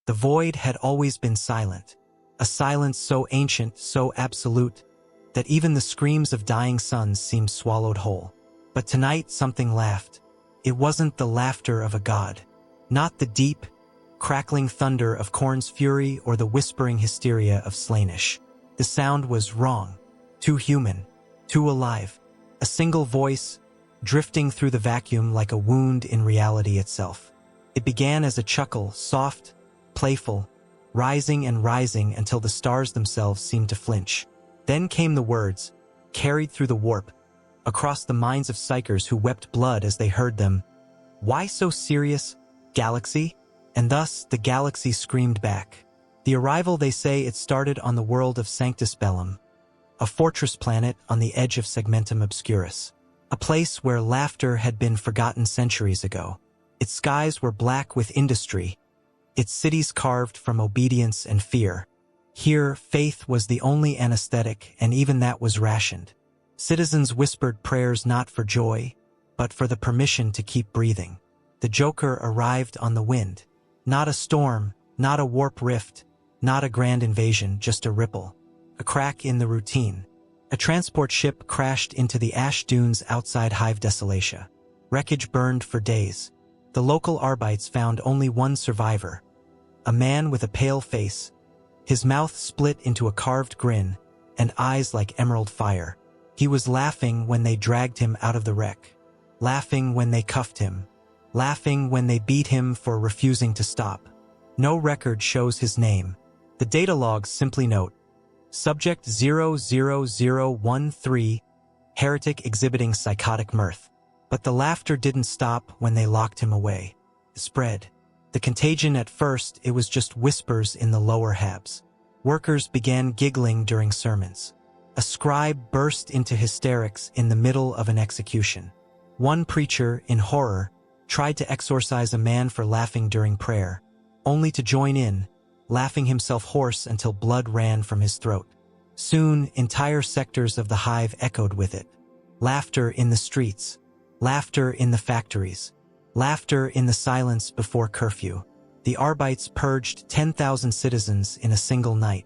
The void had always been silent, a silence so ancient, so absolute, that even the screams of dying suns seemed swallowed whole. But tonight something laughed. It wasn't the laughter of a god, not the deep, crackling thunder of Khorne's fury or the whispering hysteria of Slaanesh. The sound was wrong, too human, too alive, a single voice, drifting through the vacuum like a wound in reality itself. It began as a chuckle, soft, playful, rising and rising until the stars themselves seemed to flinch. Then came the words, carried through the warp, across the minds of psychers who wept blood as they heard them. Why so serious, galaxy? And thus the galaxy screamed back. The arrival, they say, it started on the world of Sanctus Bellum, a fortress planet on the edge of Segmentum Obscurus, a place where laughter had been forgotten centuries ago. Its skies were black with industry, its cities carved from obedience and fear. Here, faith was the only anesthetic, and even that was rationed. Citizens whispered prayers not for joy, but for the permission to keep breathing. The Joker arrived on the wind. Not a storm, not a warp rift, not a grand invasion, just a ripple, a crack in the routine. A transport ship crashed into the ash dunes outside Hive Desolatia. Wreckage burned for days. The local Arbites found only one survivor, a man with a pale face, his mouth split into a carved grin, and eyes like emerald fire. He was laughing when they dragged him out of the wreck, laughing when they cuffed him, laughing when they beat him for refusing to stop. No record shows his name. The data logs simply note, Subject 00013, heretic exhibiting psychotic mirth. But the laughter didn't stop when they locked him away. It spread. The contagion, at first, it was just whispers in the lower habs. Workers began giggling during sermons. A scribe burst into hysterics in the middle of an execution. One preacher, in horror, tried to exorcise a man for laughing during prayer, only to join in, laughing himself hoarse until blood ran from his throat. Soon, entire sectors of the hive echoed with it. Laughter in the streets, laughter in the factories, laughter in the silence before curfew. The Arbites purged 10,000 citizens in a single night.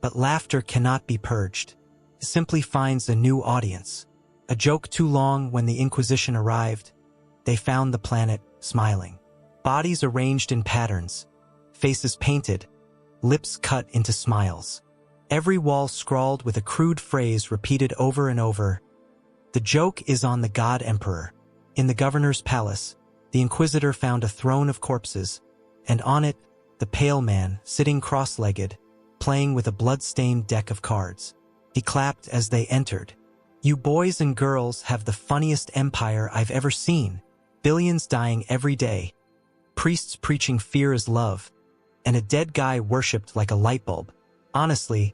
But laughter cannot be purged. It simply finds a new audience. A joke too long. When the Inquisition arrived, they found the planet smiling. Bodies arranged in patterns, faces painted, lips cut into smiles. Every wall scrawled with a crude phrase repeated over and over. The joke is on the God Emperor. In the governor's palace, the Inquisitor found a throne of corpses, and on it, the pale man, sitting cross-legged, playing with a blood-stained deck of cards. He clapped as they entered. You boys and girls have the funniest empire I've ever seen. Billions dying every day. Priests preaching fear is love. And a dead guy worshipped like a light bulb. Honestly,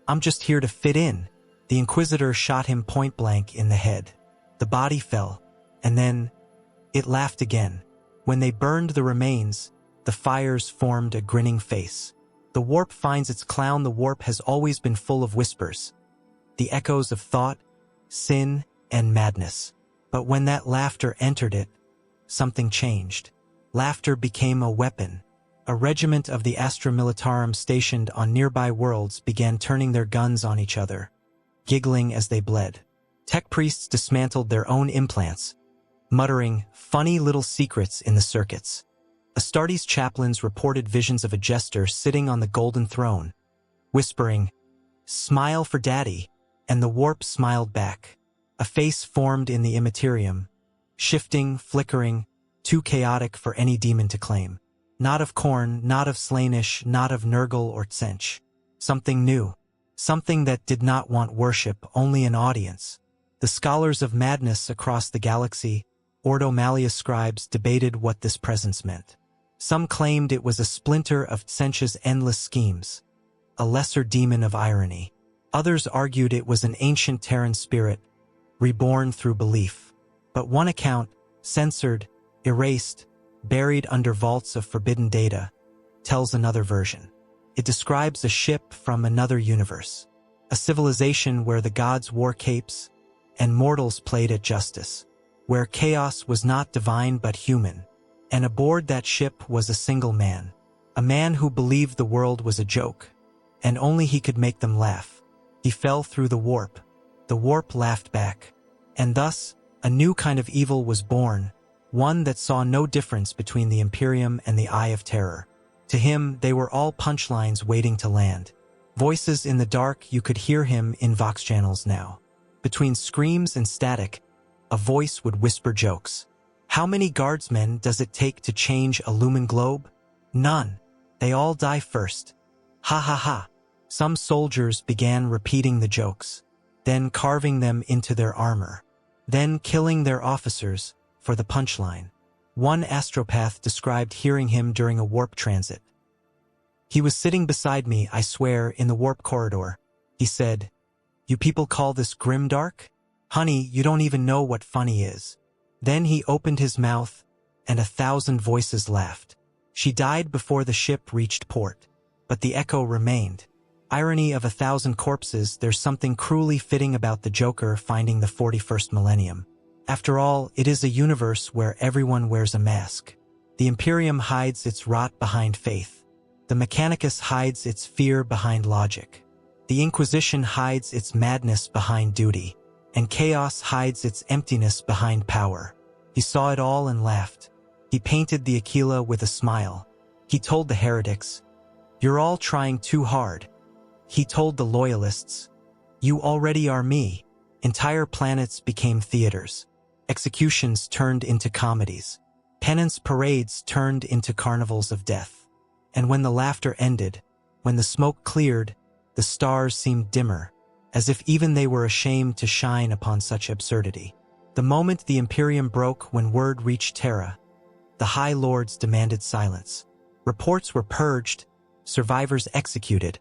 I'm just here to fit in. The Inquisitor shot him point blank in the head. The body fell, and then it laughed again. When they burned the remains, the fires formed a grinning face. The warp finds its clown. The warp has always been full of whispers, the echoes of thought, sin, and madness. But when that laughter entered it, something changed. Laughter became a weapon. A regiment of the Astra Militarum stationed on nearby worlds began turning their guns on each other, giggling as they bled. Tech priests dismantled their own implants, muttering funny little secrets in the circuits. Astartes chaplains reported visions of a jester sitting on the golden throne, whispering, "Smile for daddy," and the warp smiled back. A face formed in the immaterium, shifting, flickering, too chaotic for any demon to claim. Not of Khorne, not of Slaanesh, not of Nurgle or Tsench. Something new. Something that did not want worship, only an audience. The scholars of madness across the galaxy, Ordo Malleus scribes, debated what this presence meant. Some claimed it was a splinter of Tsench's endless schemes, a lesser demon of irony. Others argued it was an ancient Terran spirit, reborn through belief. But one account, censored, erased, buried under vaults of forbidden data, tells another version. It describes a ship from another universe, a civilization where the gods wore capes and mortals played at justice, where chaos was not divine but human, and aboard that ship was a single man, a man who believed the world was a joke, and only he could make them laugh. He fell through the warp. The warp laughed back. And thus, a new kind of evil was born, one that saw no difference between the Imperium and the Eye of Terror. To him, they were all punchlines waiting to land. Voices in the dark, you could hear him in Vox channels now. Between screams and static, a voice would whisper jokes. How many guardsmen does it take to change a lumen globe? None. They all die first. Ha ha ha. Some soldiers began repeating the jokes, then carving them into their armor, then killing their officers for the punchline. One astropath described hearing him during a warp transit. He was sitting beside me, I swear, in the warp corridor. He said, "You people call this grimdark? Honey, you don't even know what funny is." Then he opened his mouth, and 1,000 voices laughed. She died before the ship reached port, but the echo remained. Irony of 1,000 corpses, there's something cruelly fitting about the Joker finding the 41st millennium. After all, it is a universe where everyone wears a mask. The Imperium hides its rot behind faith. The Mechanicus hides its fear behind logic. The Inquisition hides its madness behind duty. And chaos hides its emptiness behind power. He saw it all and laughed. He painted the Aquila with a smile. He told the heretics, "You're all trying too hard." He told the loyalists, "You already are me." Entire planets became theaters. Executions turned into comedies. Penance parades turned into carnivals of death. And when the laughter ended, when the smoke cleared, the stars seemed dimmer, as if even they were ashamed to shine upon such absurdity. The moment the Imperium broke, when word reached Terra, the High Lords demanded silence. Reports were purged, survivors executed,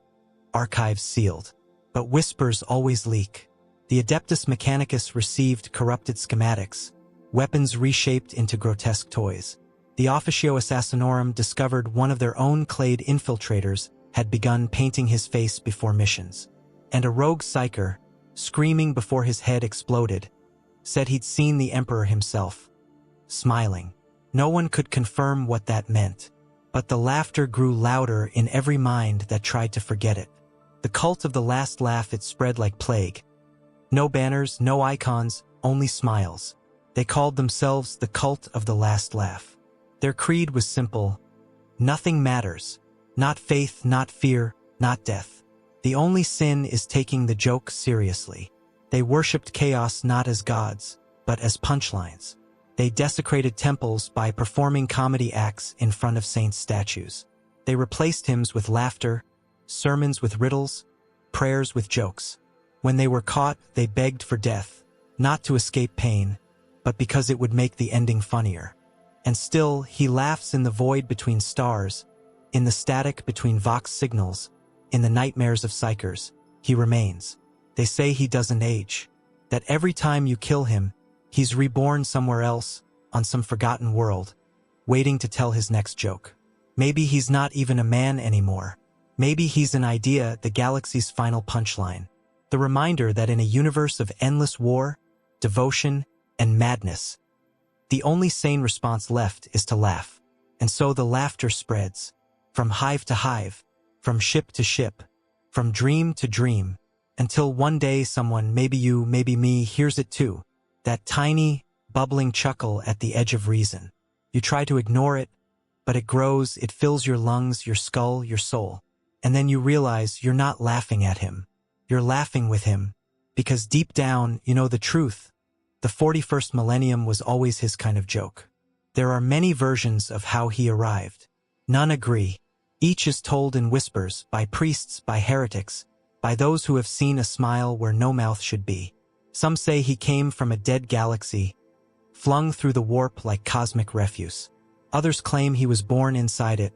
archives sealed. But whispers always leak. The Adeptus Mechanicus received corrupted schematics, weapons reshaped into grotesque toys. The Officio Assassinorum discovered one of their own clade infiltrators had begun painting his face before missions. And a rogue psyker, screaming before his head exploded, said he'd seen the Emperor himself, smiling. No one could confirm what that meant, but the laughter grew louder in every mind that tried to forget it. The cult of the last laugh, it spread like plague. No banners, no icons, only smiles. They called themselves the cult of the last laugh. Their creed was simple: nothing matters. Not faith, not fear, not death. The only sin is taking the joke seriously. They worshipped chaos not as gods, but as punchlines. They desecrated temples by performing comedy acts in front of saints' statues. They replaced hymns with laughter, sermons with riddles, prayers with jokes. When they were caught, they begged for death, not to escape pain, but because it would make the ending funnier. And still, he laughs in the void between stars, in the static between Vox signals, in the nightmares of psychers. He remains. They say he doesn't age, that every time you kill him, he's reborn somewhere else, on some forgotten world, waiting to tell his next joke. Maybe he's not even a man anymore. Maybe he's an idea, the galaxy's final punchline. The reminder that in a universe of endless war, devotion, and madness, the only sane response left is to laugh. And so the laughter spreads, from hive to hive, from ship to ship, from dream to dream, until one day someone, maybe you, maybe me, hears it too. That tiny, bubbling chuckle at the edge of reason. You try to ignore it, but it grows, it fills your lungs, your skull, your soul. And then you realize you're not laughing at him. You're laughing with him, because deep down, you know the truth. The 41st millennium was always his kind of joke. There are many versions of how he arrived. None agree. Each is told in whispers, by priests, by heretics, by those who have seen a smile where no mouth should be. Some say he came from a dead galaxy, flung through the warp like cosmic refuse. Others claim he was born inside it,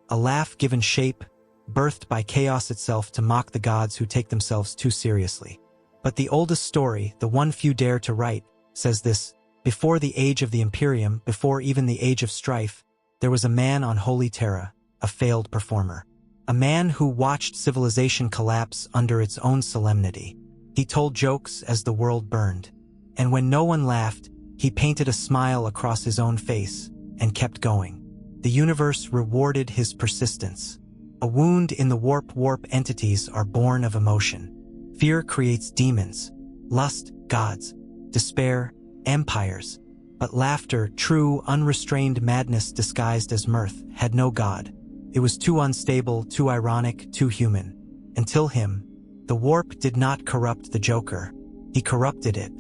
a laugh given shape, birthed by chaos itself to mock the gods who take themselves too seriously. But the oldest story, the one few dare to write, says this: before the age of the Imperium, before even the age of strife, there was a man on Holy Terra, a failed performer. A man who watched civilization collapse under its own solemnity. He told jokes as the world burned. And when no one laughed, he painted a smile across his own face and kept going. The universe rewarded his persistence. A wound in the warp entities are born of emotion. Fear creates demons, lust, gods, despair, empires. But laughter, true, unrestrained madness disguised as mirth, had no god. It was too unstable, too ironic, too human. Until him, the warp did not corrupt the Joker. He corrupted it.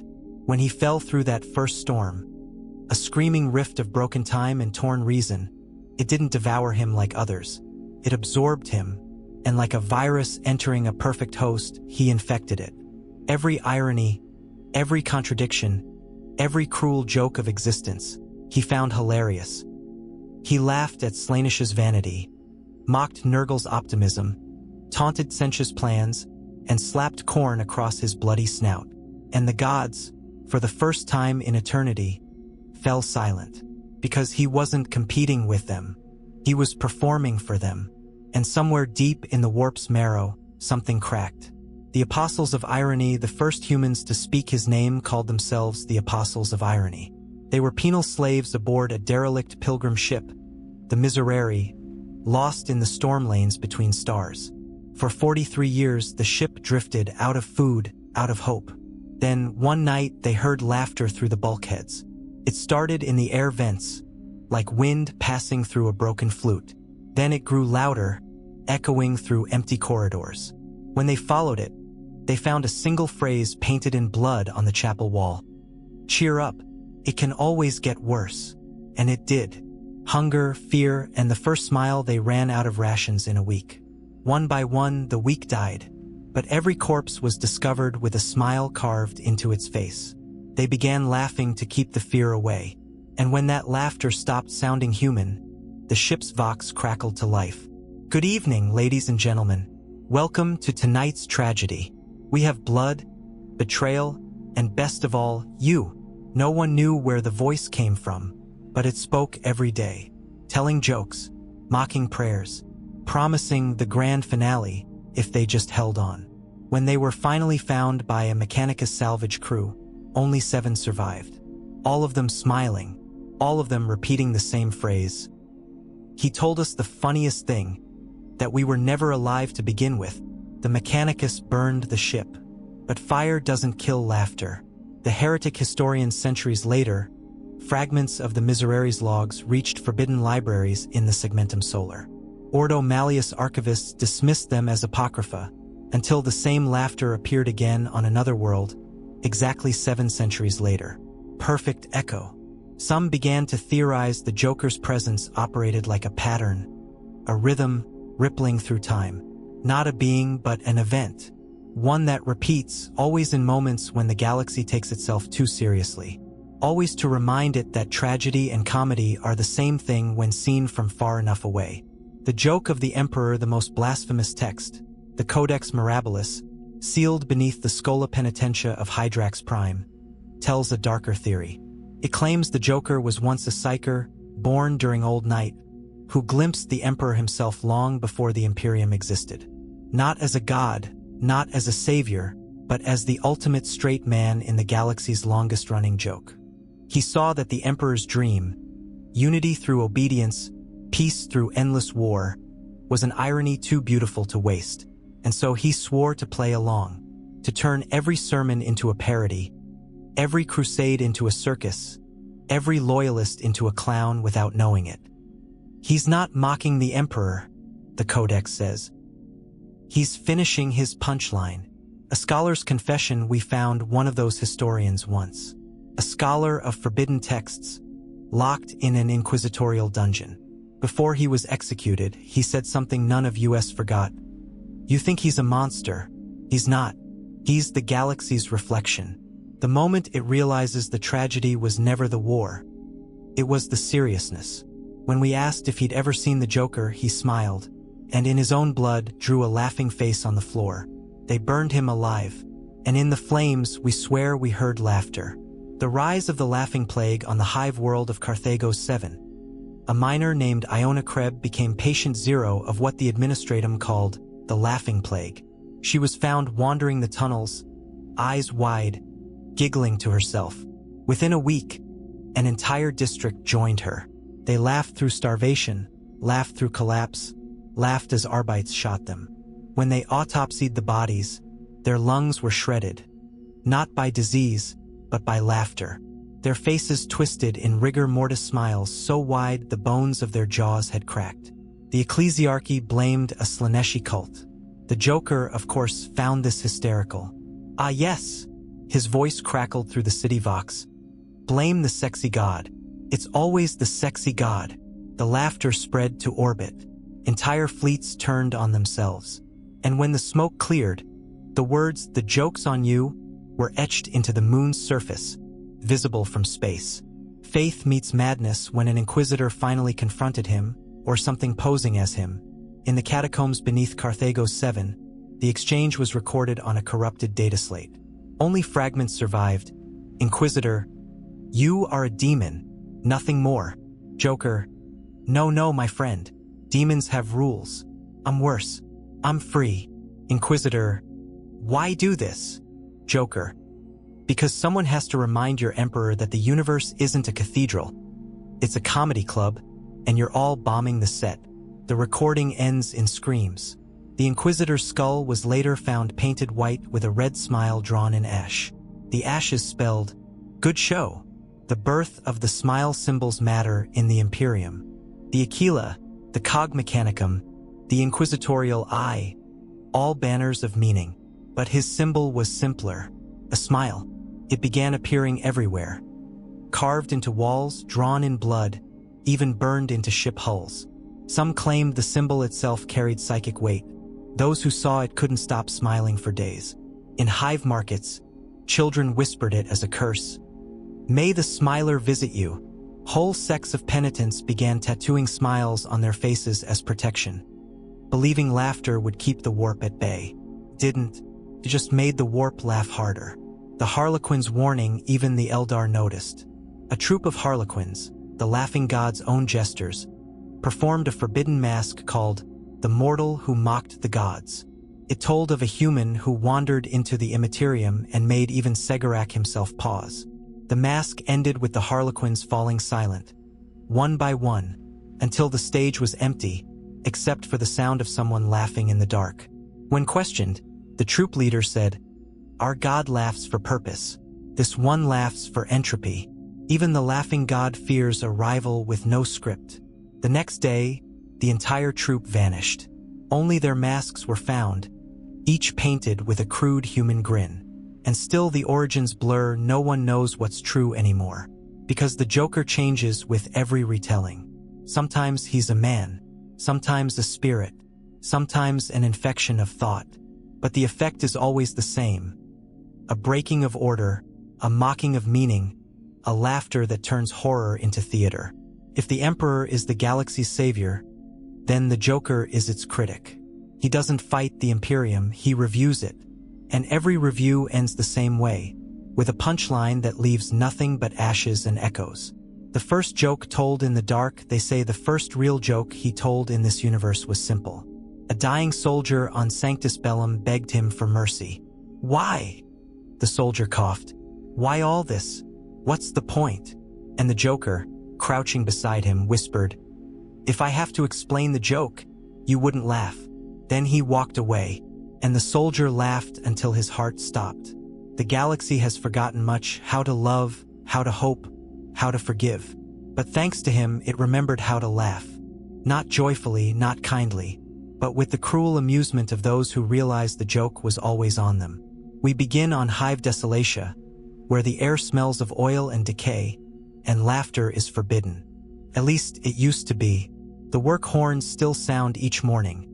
When he fell through that first storm, a screaming rift of broken time and torn reason, it didn't devour him like others. It absorbed him, and like a virus entering a perfect host, he infected it. Every irony, every contradiction, every cruel joke of existence, he found hilarious. He laughed at Slaanish's vanity, mocked Nurgle's optimism, taunted Sensh's plans, and slapped Khorne across his bloody snout. And the gods, for the first time in eternity, fell silent. Because he wasn't competing with them. He was performing for them. And somewhere deep in the warp's marrow, something cracked. The Apostles of Irony, the first humans to speak his name, called themselves the Apostles of Irony. They were penal slaves aboard a derelict pilgrim ship, the Miserere, lost in the storm lanes between stars. For 43 years, the ship drifted out of food, out of hope. Then, one night, they heard laughter through the bulkheads. It started in the air vents, like wind passing through a broken flute. Then it grew louder, echoing through empty corridors. When they followed it, they found a single phrase painted in blood on the chapel wall. Cheer up, it can always get worse. And it did. Hunger, fear, and the first smile, they ran out of rations in a week. One by one, the weak died, but every corpse was discovered with a smile carved into its face. They began laughing to keep the fear away, and when that laughter stopped sounding human, the ship's vox crackled to life. Good evening, ladies and gentlemen. Welcome to tonight's tragedy. We have blood, betrayal, and best of all, you. No one knew where the voice came from, but it spoke every day, telling jokes, mocking prayers, promising the grand finale if they just held on. When they were finally found by a Mechanicus salvage crew, only 7 survived. All of them smiling, all of them repeating the same phrase. He told us the funniest thing, that we were never alive to begin with. The Mechanicus burned the ship. But fire doesn't kill laughter. The heretic historian centuries later, fragments of the Miserere's logs reached forbidden libraries in the Segmentum Solar. Ordo Malleus archivists dismissed them as apocrypha, until the same laughter appeared again on another world, exactly 7 centuries later. Perfect echo. Some began to theorize the Joker's presence operated like a pattern, a rhythm rippling through time. Not a being, but an event. One that repeats, always in moments when the galaxy takes itself too seriously. Always to remind it that tragedy and comedy are the same thing when seen from far enough away. The joke of the Emperor, the most blasphemous text, the Codex Mirabilis, sealed beneath the Schola Penitentia of Hydrax Prime, tells a darker theory. It claims the Joker was once a psyker, born during Old Night, who glimpsed the Emperor himself long before the Imperium existed. Not as a god, not as a savior, but as the ultimate straight man in the galaxy's longest-running joke. He saw that the Emperor's dream, unity through obedience, peace through endless war, was an irony too beautiful to waste, and so he swore to play along, to turn every sermon into a parody, every crusade into a circus, every loyalist into a clown without knowing it. He's not mocking the Emperor, the Codex says. He's finishing his punchline. A scholar's confession, we found one of those historians once. A scholar of forbidden texts, locked in an inquisitorial dungeon. Before he was executed, he said something none of us forgot. You think he's a monster? He's not. He's the galaxy's reflection. The moment it realizes the tragedy was never the war. It was the seriousness. When we asked if he'd ever seen the Joker, he smiled, and in his own blood drew a laughing face on the floor. They burned him alive, and in the flames we swear we heard laughter. The rise of the laughing plague on the hive world of Carthago 7. A miner named Iona Kreb became patient zero of what the administratum called the laughing plague. She was found wandering the tunnels, eyes wide, giggling to herself. Within a week, an entire district joined her. They laughed through starvation, laughed through collapse, laughed as Arbites shot them. When they autopsied the bodies, their lungs were shredded, not by disease, but by laughter. Their faces twisted in rigor mortis smiles so wide the bones of their jaws had cracked. The ecclesiarchy blamed a Slaneshi cult. The Joker, of course, found this hysterical. Ah yes, his voice crackled through the city vox. Blame the sexy god. It's always the sexy god. The laughter spread to orbit. Entire fleets turned on themselves. And when the smoke cleared, the words, "The joke's on you," were etched into the moon's surface, visible from space. Faith meets madness when an inquisitor finally confronted him, or something posing as him. In the catacombs beneath Carthago's 7, the exchange was recorded on a corrupted data slate. Only fragments survived. Inquisitor, you are a demon, nothing more. Joker, no, my friend. Demons have rules. I'm worse. I'm free. Inquisitor, why do this? Joker, because someone has to remind your emperor that the universe isn't a cathedral. It's a comedy club, and you're all bombing the set. The recording ends in screams. The Inquisitor's skull was later found painted white with a red smile drawn in ash. The ashes spelled, "Good show." The birth of the smile symbols matter in the Imperium. The Aquila, the Cog Mechanicum, the Inquisitorial Eye, all banners of meaning. But his symbol was simpler, a smile. It began appearing everywhere. Carved into walls, drawn in blood, even burned into ship hulls. Some claimed the symbol itself carried psychic weight. Those who saw it couldn't stop smiling for days. In hive markets, children whispered it as a curse. May the smiler visit you. Whole sects of penitents began tattooing smiles on their faces as protection, believing laughter would keep the warp at bay. Didn't. It just made the warp laugh harder. The Harlequin's warning even the Eldar noticed. A troop of Harlequins, the laughing god's own jesters, performed a forbidden mask called The Mortal Who Mocked the Gods. It told of a human who wandered into the Immaterium and made even Segarak himself pause. The mask ended with the Harlequins falling silent, one by one, until the stage was empty, except for the sound of someone laughing in the dark. When questioned, the troop leader said, "Our god laughs for purpose. This one laughs for entropy." Even the laughing god fears a rival with no script. The next day, the entire troop vanished. Only their masks were found, each painted with a crude human grin. And still the origins blur, no one knows what's true anymore. Because the Joker changes with every retelling. Sometimes he's a man, sometimes a spirit, sometimes an infection of thought. But the effect is always the same. A breaking of order, a mocking of meaning, a laughter that turns horror into theater. If the Emperor is the galaxy's savior, then the Joker is its critic. He doesn't fight the Imperium, he reviews it. And every review ends the same way, with a punchline that leaves nothing but ashes and echoes. The first joke told in the dark, they say the first real joke he told in this universe was simple. A dying soldier on Sanctus Bellum begged him for mercy. Why? The soldier coughed. Why all this? What's the point? And the Joker, crouching beside him, whispered, "If I have to explain the joke, you wouldn't laugh." Then he walked away, and the soldier laughed until his heart stopped. The galaxy has forgotten much, how to love, how to hope, how to forgive. But thanks to him, it remembered how to laugh. Not joyfully, not kindly, but with the cruel amusement of those who realized the joke was always on them. We begin on Hive Desolatia, where the air smells of oil and decay, and laughter is forbidden. At least it used to be. The work horns still sound each morning.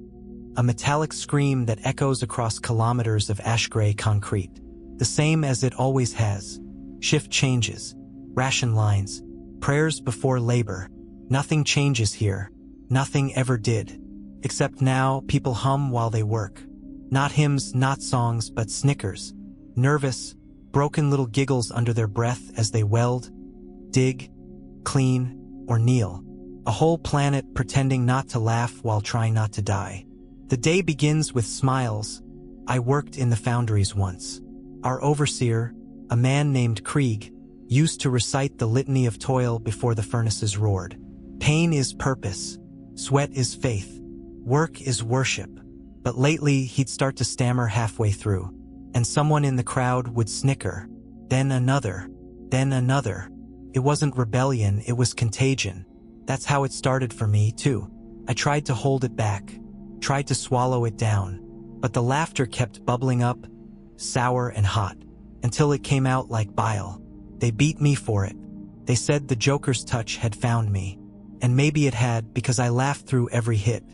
A metallic scream that echoes across kilometers of ash-gray concrete. The same as it always has. Shift changes, ration lines, prayers before labor. Nothing changes here. Nothing ever did. Except now, people hum while they work. Not hymns, not songs, but snickers. Nervous, broken little giggles under their breath as they weld, dig, clean, or kneel. A whole planet pretending not to laugh while trying not to die. The day begins with smiles. I worked in the foundries once. Our overseer, a a man named Krieg, used to recite the litany of toil before the furnaces roared. Pain is purpose. Sweat is faith. Work is worship. But lately, he'd start to stammer halfway through, and someone in the crowd would snicker. Then another. Then another. It wasn't rebellion, it was contagion. That's how it started for me, too. I tried to hold it back, tried to swallow it down, but the laughter kept bubbling up, sour and hot, until it came out like bile. They beat me for it. They said the Joker's touch had found me. And maybe it had, because I laughed through every hit.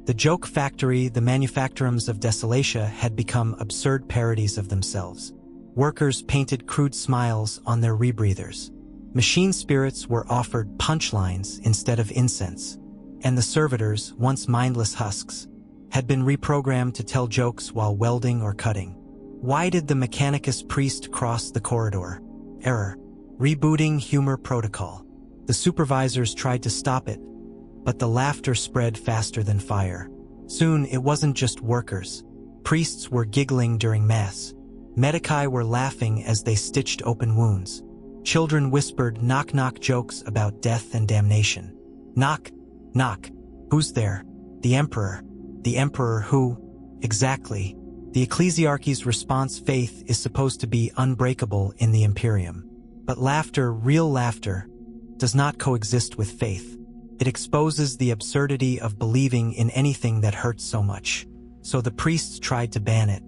The joke factory, the manufacturums of Desolatia, had become absurd parodies of themselves. Workers painted crude smiles on their rebreathers. Machine spirits were offered punchlines instead of incense. And the servitors, once mindless husks, had been reprogrammed to tell jokes while welding or cutting. Why did the Mechanicus priest cross the corridor? Error. Rebooting humor protocol. The supervisors tried to stop it, but the laughter spread faster than fire. Soon, it wasn't just workers. Priests were giggling during Mass. Medici were laughing as they stitched open wounds. Children whispered knock-knock jokes about death and damnation. Knock, knock. Who's there? The Emperor. The Emperor who? Exactly. The Ecclesiarchy's response: faith is supposed to be unbreakable in the Imperium. But laughter, real laughter, does not coexist with faith. It exposes the absurdity of believing in anything that hurts so much. So the priests tried to ban it.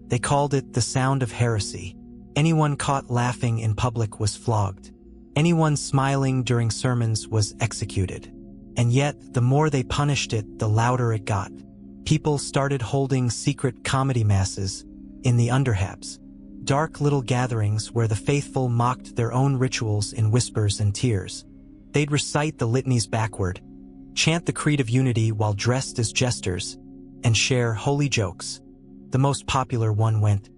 They called it the sound of heresy. Anyone caught laughing in public was flogged. Anyone smiling during sermons was executed. And yet, the more they punished it, the louder it got. People started holding secret comedy masses in the underhabs. Dark little gatherings where the faithful mocked their own rituals in whispers and tears. They'd recite the litanies backward, chant the creed of unity while dressed as jesters, and share holy jokes. The most popular one went,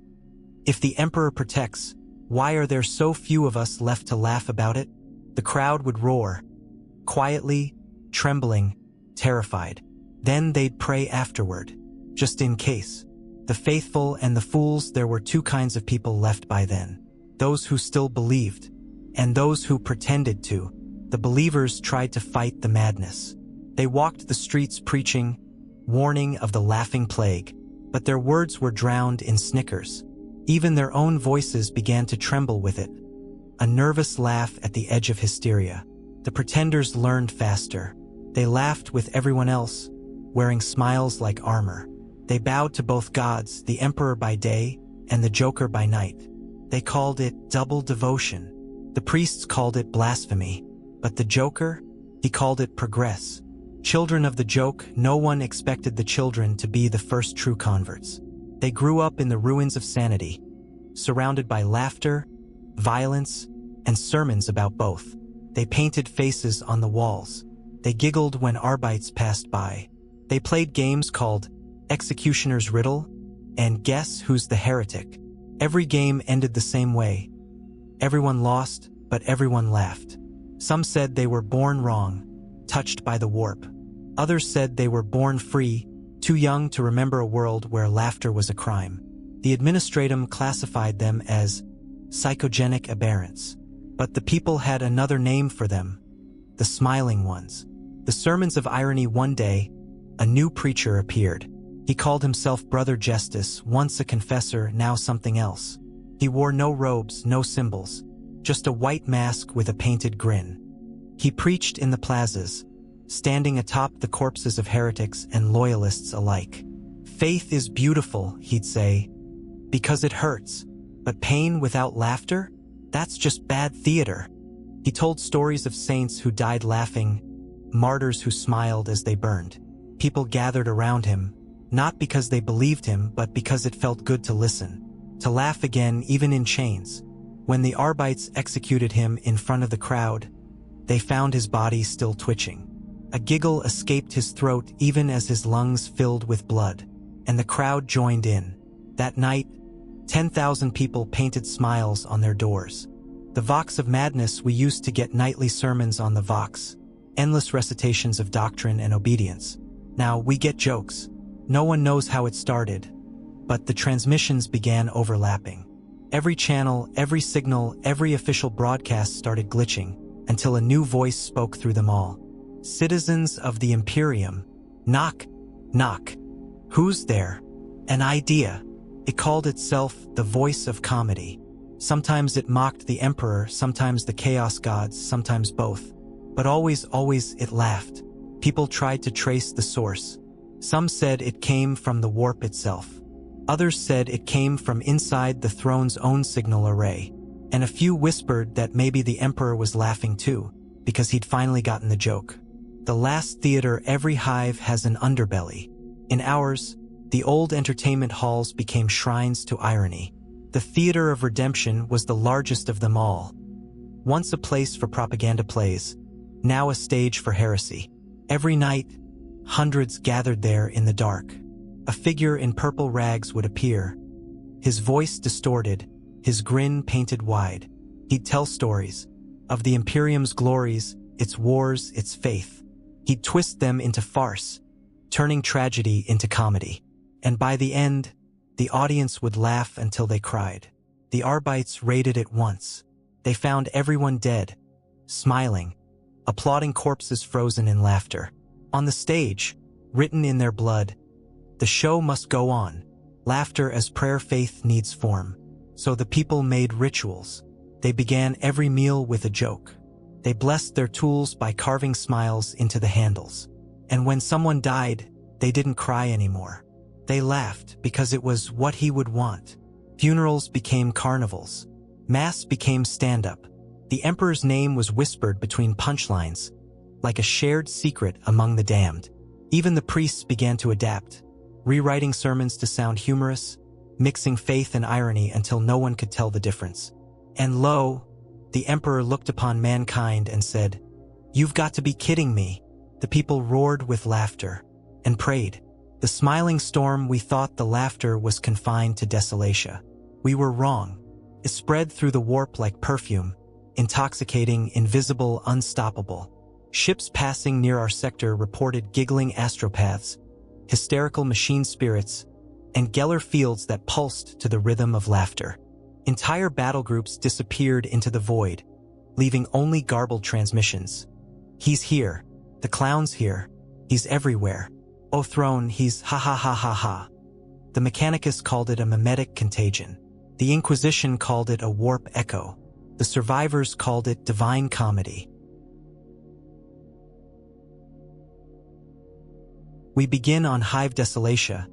"If the Emperor protects, why are there so few of us left to laugh about it?" The crowd would roar, quietly, trembling, terrified. Then they'd pray afterward, just in case. The faithful and the fools, there were two kinds of people left by then. Those who still believed, and those who pretended to. The believers tried to fight the madness. They walked the streets preaching, warning of the laughing plague, but their words were drowned in snickers. Even their own voices began to tremble with it. A nervous laugh at the edge of hysteria. The pretenders learned faster. They laughed with everyone else, wearing smiles like armor. They bowed to both gods, the Emperor by day and the Joker by night. They called it double devotion. The priests called it blasphemy. But the Joker, he called it progress. Children of the joke, no one expected the children to be the first true converts. They grew up in the ruins of sanity, surrounded by laughter, violence, and sermons about both. They painted faces on the walls. They giggled when Arbites passed by. They played games called Executioner's Riddle and Guess Who's the Heretic. Every game ended the same way. Everyone lost, but everyone laughed. Some said they were born wrong, touched by the warp. Others said they were born free, too young to remember a world where laughter was a crime. The administratum classified them as psychogenic aberrants. But the people had another name for them, the smiling ones. The sermons of irony. One day, a new preacher appeared. He called himself Brother Justice, once a confessor, now something else. He wore no robes, no symbols, just a white mask with a painted grin. He preached in the plazas, standing atop the corpses of heretics and loyalists alike. Faith is beautiful, he'd say, because it hurts. But pain without laughter? That's just bad theater. He told stories of saints who died laughing, martyrs who smiled as they burned. People gathered around him, not because they believed him, but because it felt good to listen, to laugh again even in chains. When the Arbites executed him in front of the crowd, they found his body still twitching. A giggle escaped his throat even as his lungs filled with blood, and the crowd joined in. That night, 10,000 people painted smiles on their doors. The Vox of Madness, we used to get nightly sermons on the Vox, endless recitations of doctrine and obedience. Now we get jokes. No one knows how it started, but the transmissions began overlapping. Every channel, every signal, every official broadcast started glitching, until a new voice spoke through them all. Citizens of the Imperium. Knock, knock. Who's there? An idea. It called itself the voice of comedy. Sometimes it mocked the Emperor, sometimes the Chaos Gods, sometimes both. But always it laughed. People tried to trace the source. Some said it came from the warp itself. Others said it came from inside the throne's own signal array. And a few whispered that maybe the Emperor was laughing too, because he'd finally gotten the joke. The last theater every hive has an underbelly. In ours, the old entertainment halls became shrines to irony. The Theater of Redemption was the largest of them all. Once a place for propaganda plays, now a stage for heresy. Every night, hundreds gathered there in the dark. A figure in purple rags would appear. His voice distorted, his grin painted wide. He'd tell stories of the Imperium's glories, its wars, its faith. He'd twist them into farce, turning tragedy into comedy. And by the end, the audience would laugh until they cried. The Arbites raided it once. They found everyone dead, smiling, applauding corpses frozen in laughter. On the stage, written in their blood, the show must go on. Laughter as prayer, faith needs form. So the people made rituals. They began every meal with a joke. They blessed their tools by carving smiles into the handles. And when someone died, they didn't cry anymore. They laughed because it was what he would want. Funerals became carnivals. Mass became stand-up. The Emperor's name was whispered between punchlines, like a shared secret among the damned. Even the priests began to adapt, rewriting sermons to sound humorous, mixing faith and irony until no one could tell the difference. And lo, the Emperor looked upon mankind and said, "You've got to be kidding me." The people roared with laughter and prayed. The smiling storm, we thought the laughter was confined to Desolatia. We were wrong. It spread through the warp like perfume, intoxicating, invisible, unstoppable. Ships passing near our sector reported giggling astropaths, hysterical machine spirits, and Geller fields that pulsed to the rhythm of laughter. Entire battle groups disappeared into the void, leaving only garbled transmissions. "He's here. The clown's here. He's everywhere. O throne, he's ha ha ha ha ha." The Mechanicus called it a mimetic contagion. The Inquisition called it a warp echo. The survivors called it divine comedy. We begin on Hive Desolatia,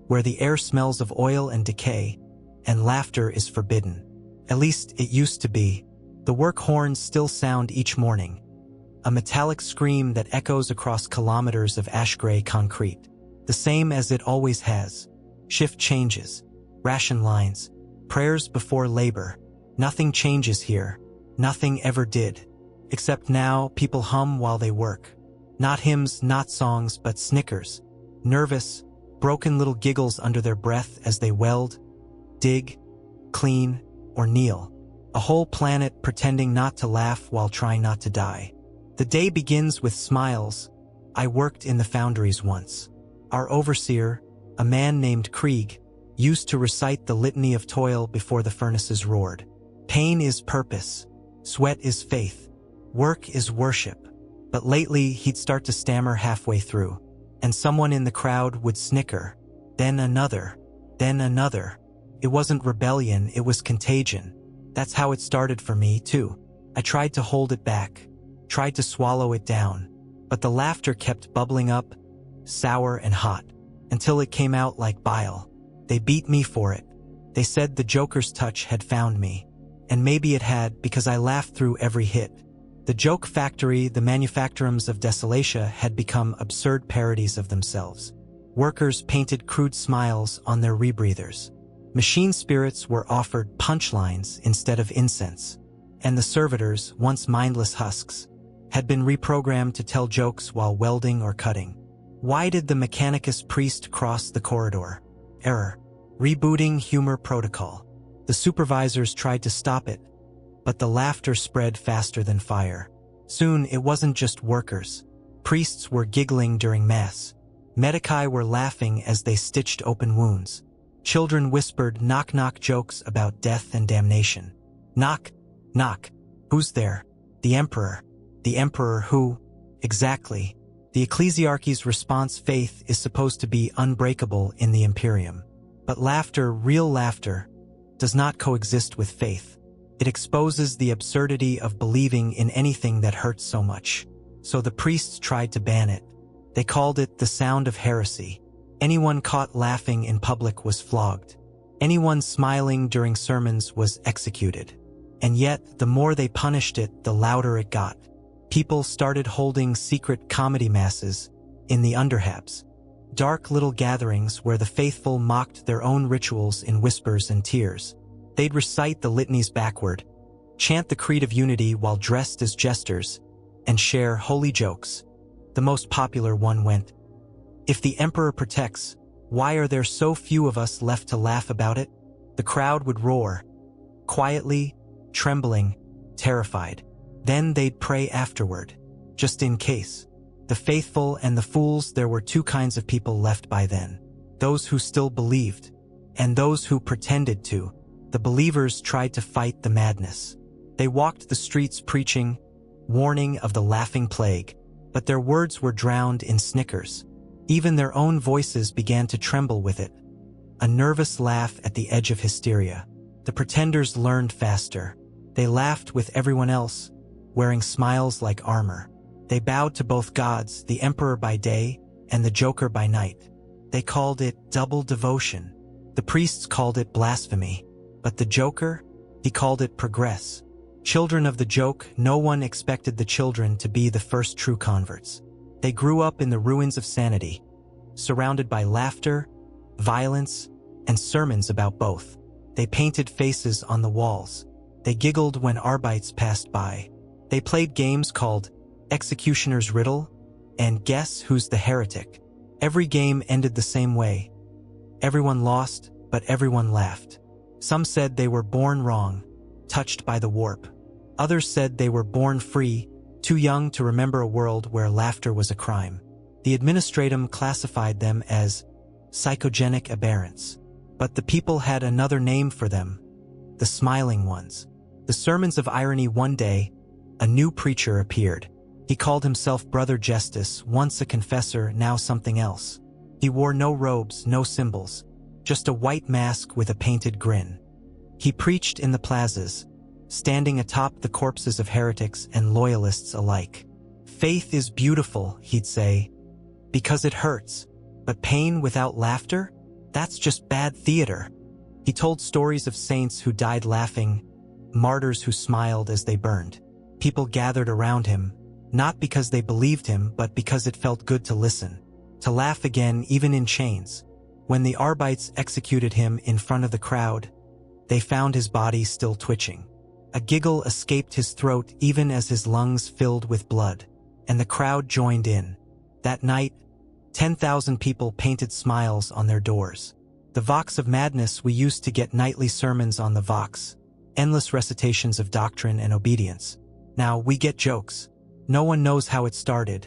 where the air smells of oil and decay, and laughter is forbidden. At least it used to be. The work horns still sound each morning, a metallic scream that echoes across kilometers of ash-gray concrete, the same as it always has. Shift changes, ration lines, prayers before labor. Nothing changes here. Nothing ever did. Except now, people hum while they work. Not hymns, not songs, but snickers. Nervous, broken little giggles under their breath as they weld, dig, clean, or kneel. A whole planet pretending not to laugh while trying not to die. The day begins with smiles. I worked in the foundries once. Our overseer, a man named Krieg, used to recite the litany of toil before the furnaces roared. Pain is purpose. Sweat is faith. Work is worship. But lately, he'd start to stammer halfway through, and someone in the crowd would snicker. Then another. Then another. It wasn't rebellion, it was contagion. That's how it started for me, too. I tried to hold it back, tried to swallow it down, but the laughter kept bubbling up, sour and hot, until it came out like bile. They beat me for it. They said the Joker's touch had found me. And maybe it had, because I laughed through every hit. The joke factory, the manufacturums of Desolatia, had become absurd parodies of themselves. Workers painted crude smiles on their rebreathers. Machine spirits were offered punchlines instead of incense. And the servitors, once mindless husks, had been reprogrammed to tell jokes while welding or cutting. Why did the Mechanicus priest cross the corridor? Error. Rebooting humor protocol. The supervisors tried to stop it, but the laughter spread faster than fire. Soon, it wasn't just workers. Priests were giggling during Mass. Medici were laughing as they stitched open wounds. Children whispered knock-knock jokes about death and damnation. Knock, knock. Who's there? The Emperor. The Emperor who? Exactly. The ecclesiarchy's response faith is supposed to be unbreakable in the Imperium. But laughter, real laughter, does not coexist with faith. It exposes the absurdity of believing in anything that hurts so much. So the priests tried to ban it. They called it the sound of heresy. Anyone caught laughing in public was flogged. Anyone smiling during sermons was executed. And yet, the more they punished it, the louder it got. People started holding secret comedy masses in the underhabs. Dark little gatherings where the faithful mocked their own rituals in whispers and tears. They'd recite the litanies backward, chant the creed of unity while dressed as jesters, and share holy jokes. The most popular one went, "If the Emperor protects, why are there so few of us left to laugh about it?" The crowd would roar, quietly, trembling, terrified. Then they'd pray afterward, just in case. The faithful and the fools, there were two kinds of people left by then. Those who still believed, and those who pretended to. The believers tried to fight the madness. They walked the streets preaching, warning of the laughing plague, but their words were drowned in snickers. Even their own voices began to tremble with it. A nervous laugh at the edge of hysteria. The pretenders learned faster. They laughed with everyone else, wearing smiles like armor. They bowed to both gods, the Emperor by day and the Joker by night. They called it double devotion. The priests called it blasphemy. But the Joker, he called it progress. Children of the joke, no one expected the children to be the first true converts. They grew up in the ruins of sanity, surrounded by laughter, violence, and sermons about both. They painted faces on the walls. They giggled when Arbites passed by. They played games called Executioner's Riddle and Guess Who's the Heretic. Every game ended the same way. Everyone lost, but everyone laughed. Some said they were born wrong, touched by the warp. Others said they were born free, too young to remember a world where laughter was a crime. The administratum classified them as psychogenic aberrants. But the people had another name for them, the smiling ones. The sermons of irony. One day, a new preacher appeared. He called himself Brother Justice, once a confessor, now something else. He wore no robes, no symbols, just a white mask with a painted grin. He preached in the plazas, standing atop the corpses of heretics and loyalists alike. Faith is beautiful, he'd say, because it hurts. But pain without laughter? That's just bad theater. He told stories of saints who died laughing, martyrs who smiled as they burned. People gathered around him, not because they believed him, but because it felt good to listen, to laugh again even in chains. When the Arbites executed him in front of the crowd, they found his body still twitching. A giggle escaped his throat even as his lungs filled with blood, and the crowd joined in. That night, 10,000 people painted smiles on their doors. The Vox of Madness, we used to get nightly sermons on the Vox, endless recitations of doctrine and obedience. Now we get jokes. No one knows how it started,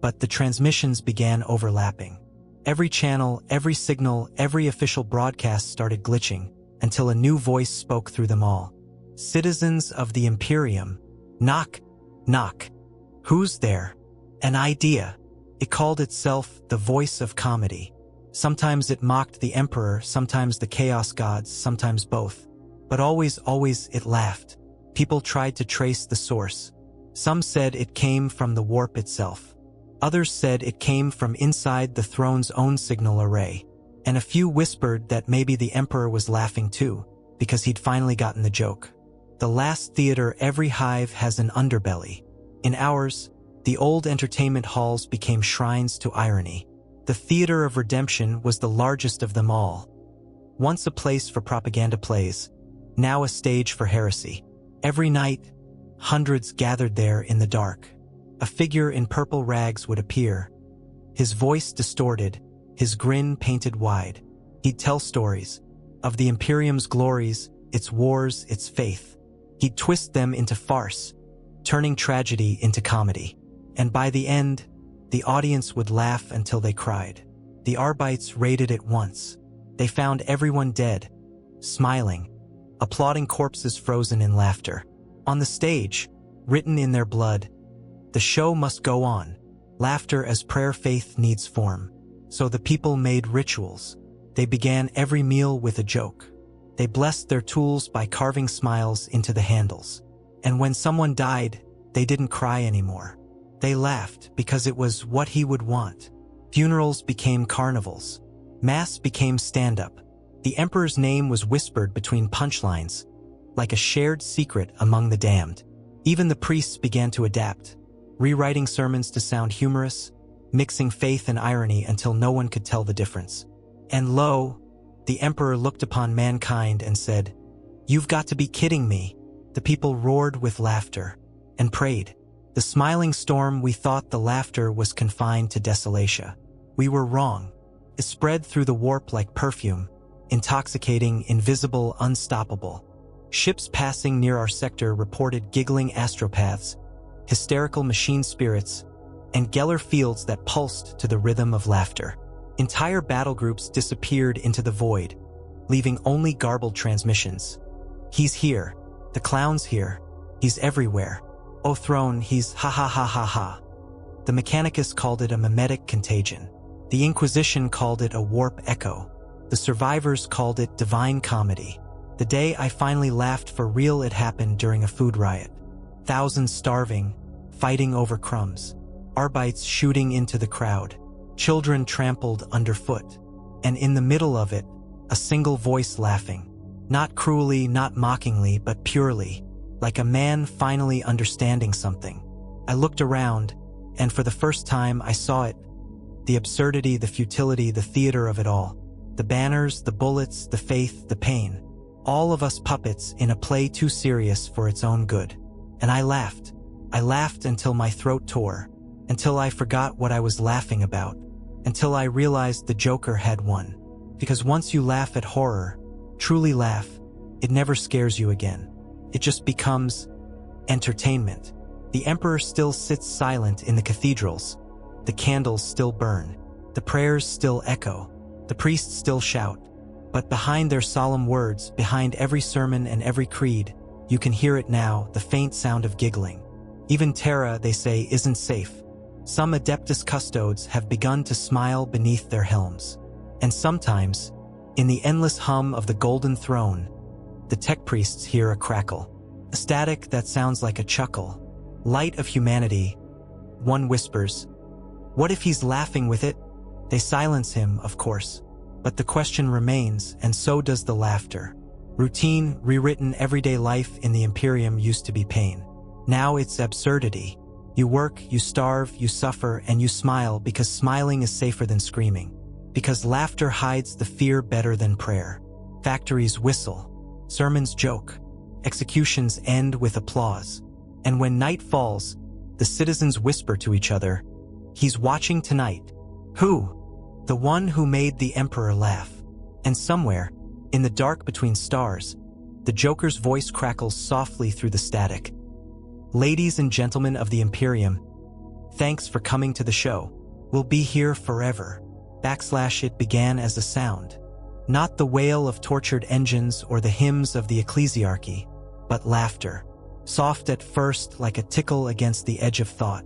but the transmissions began overlapping. Every channel, every signal, every official broadcast started glitching until a new voice spoke through them all. Citizens of the Imperium, knock, knock. Who's there? An idea. It called itself the voice of comedy. Sometimes it mocked the Emperor, sometimes the Chaos Gods, sometimes both. But always it laughed. People tried to trace the source. Some said it came from the warp itself. Others said it came from inside the throne's own signal array. And a few whispered that maybe the Emperor was laughing too, because he'd finally gotten the joke. The last theater, every hive has an underbelly. In ours, the old entertainment halls became shrines to irony. The Theater of Redemption was the largest of them all. Once a place for propaganda plays, now a stage for heresy. Every night, hundreds gathered there in the dark. A figure in purple rags would appear, his voice distorted, his grin painted wide. He'd tell stories of the Imperium's glories, its wars, its faith. He'd twist them into farce, turning tragedy into comedy. And by the end, the audience would laugh until they cried. The Arbites raided it once. They found everyone dead, smiling, applauding corpses frozen in laughter. On the stage, written in their blood, The show must go on. Laughter as prayer, faith needs form. So the people made rituals. They began every meal with a joke. They blessed their tools by carving smiles into the handles. And when someone died, they didn't cry anymore. They laughed because it was what he would want. Funerals became carnivals. Mass became stand-up. The emperor's name was whispered between punchlines, like a shared secret among the damned. Even the priests began to adapt, rewriting sermons to sound humorous, mixing faith and irony until no one could tell the difference. And lo, the emperor looked upon mankind and said, "You've got to be kidding me." The people roared with laughter and prayed. The smiling storm, we thought the laughter was confined to Desolatia. We were wrong. It spread through the warp like perfume, intoxicating, invisible, unstoppable. Ships passing near our sector reported giggling astropaths, hysterical machine spirits, and Geller fields that pulsed to the rhythm of laughter. Entire battle groups disappeared into the void, leaving only garbled transmissions. "He's here. The clown's here. He's everywhere. O throne, he's ha ha ha ha ha." The Mechanicus called it a mimetic contagion. The Inquisition called it a warp echo. The survivors called it divine comedy. The day I finally laughed for real, it happened during a food riot. Thousands starving, fighting over crumbs. Arbites shooting into the crowd. Children trampled underfoot. And in the middle of it, a single voice laughing. Not cruelly, not mockingly, but purely, like a man finally understanding something. I looked around, and for the first time I saw it. The absurdity, the futility, the theater of it all. The banners, the bullets, the faith, the pain. All of us puppets in a play too serious for its own good. And I laughed. I laughed until my throat tore, until I forgot what I was laughing about, until I realized the Joker had won. Because once you laugh at horror, truly laugh, it never scares you again. It just becomes entertainment. The emperor still sits silent in the cathedrals. The candles still burn. The prayers still echo. The priests still shout. But behind their solemn words, behind every sermon and every creed, you can hear it now, the faint sound of giggling. Even Terra, they say, isn't safe. Some Adeptus Custodes have begun to smile beneath their helms. And sometimes, in the endless hum of the Golden Throne, the tech priests hear a crackle. A static that sounds like a chuckle. Light of humanity. One whispers, "What if he's laughing with it?" They silence him, of course. But the question remains, and so does the laughter. Routine, rewritten everyday life in the Imperium used to be pain. Now it's absurdity. You work, you starve, you suffer, and you smile because smiling is safer than screaming. Because laughter hides the fear better than prayer. Factories whistle. Sermons joke. Executions end with applause. And when night falls, the citizens whisper to each other, "He's watching tonight." Who? The one who made the emperor laugh. And somewhere, in the dark between stars, the Joker's voice crackles softly through the static. "Ladies and gentlemen of the Imperium, thanks for coming to the show. We'll be here forever." It began as a sound. Not the wail of tortured engines or the hymns of the ecclesiarchy, but laughter. Soft at first, like a tickle against the edge of thought.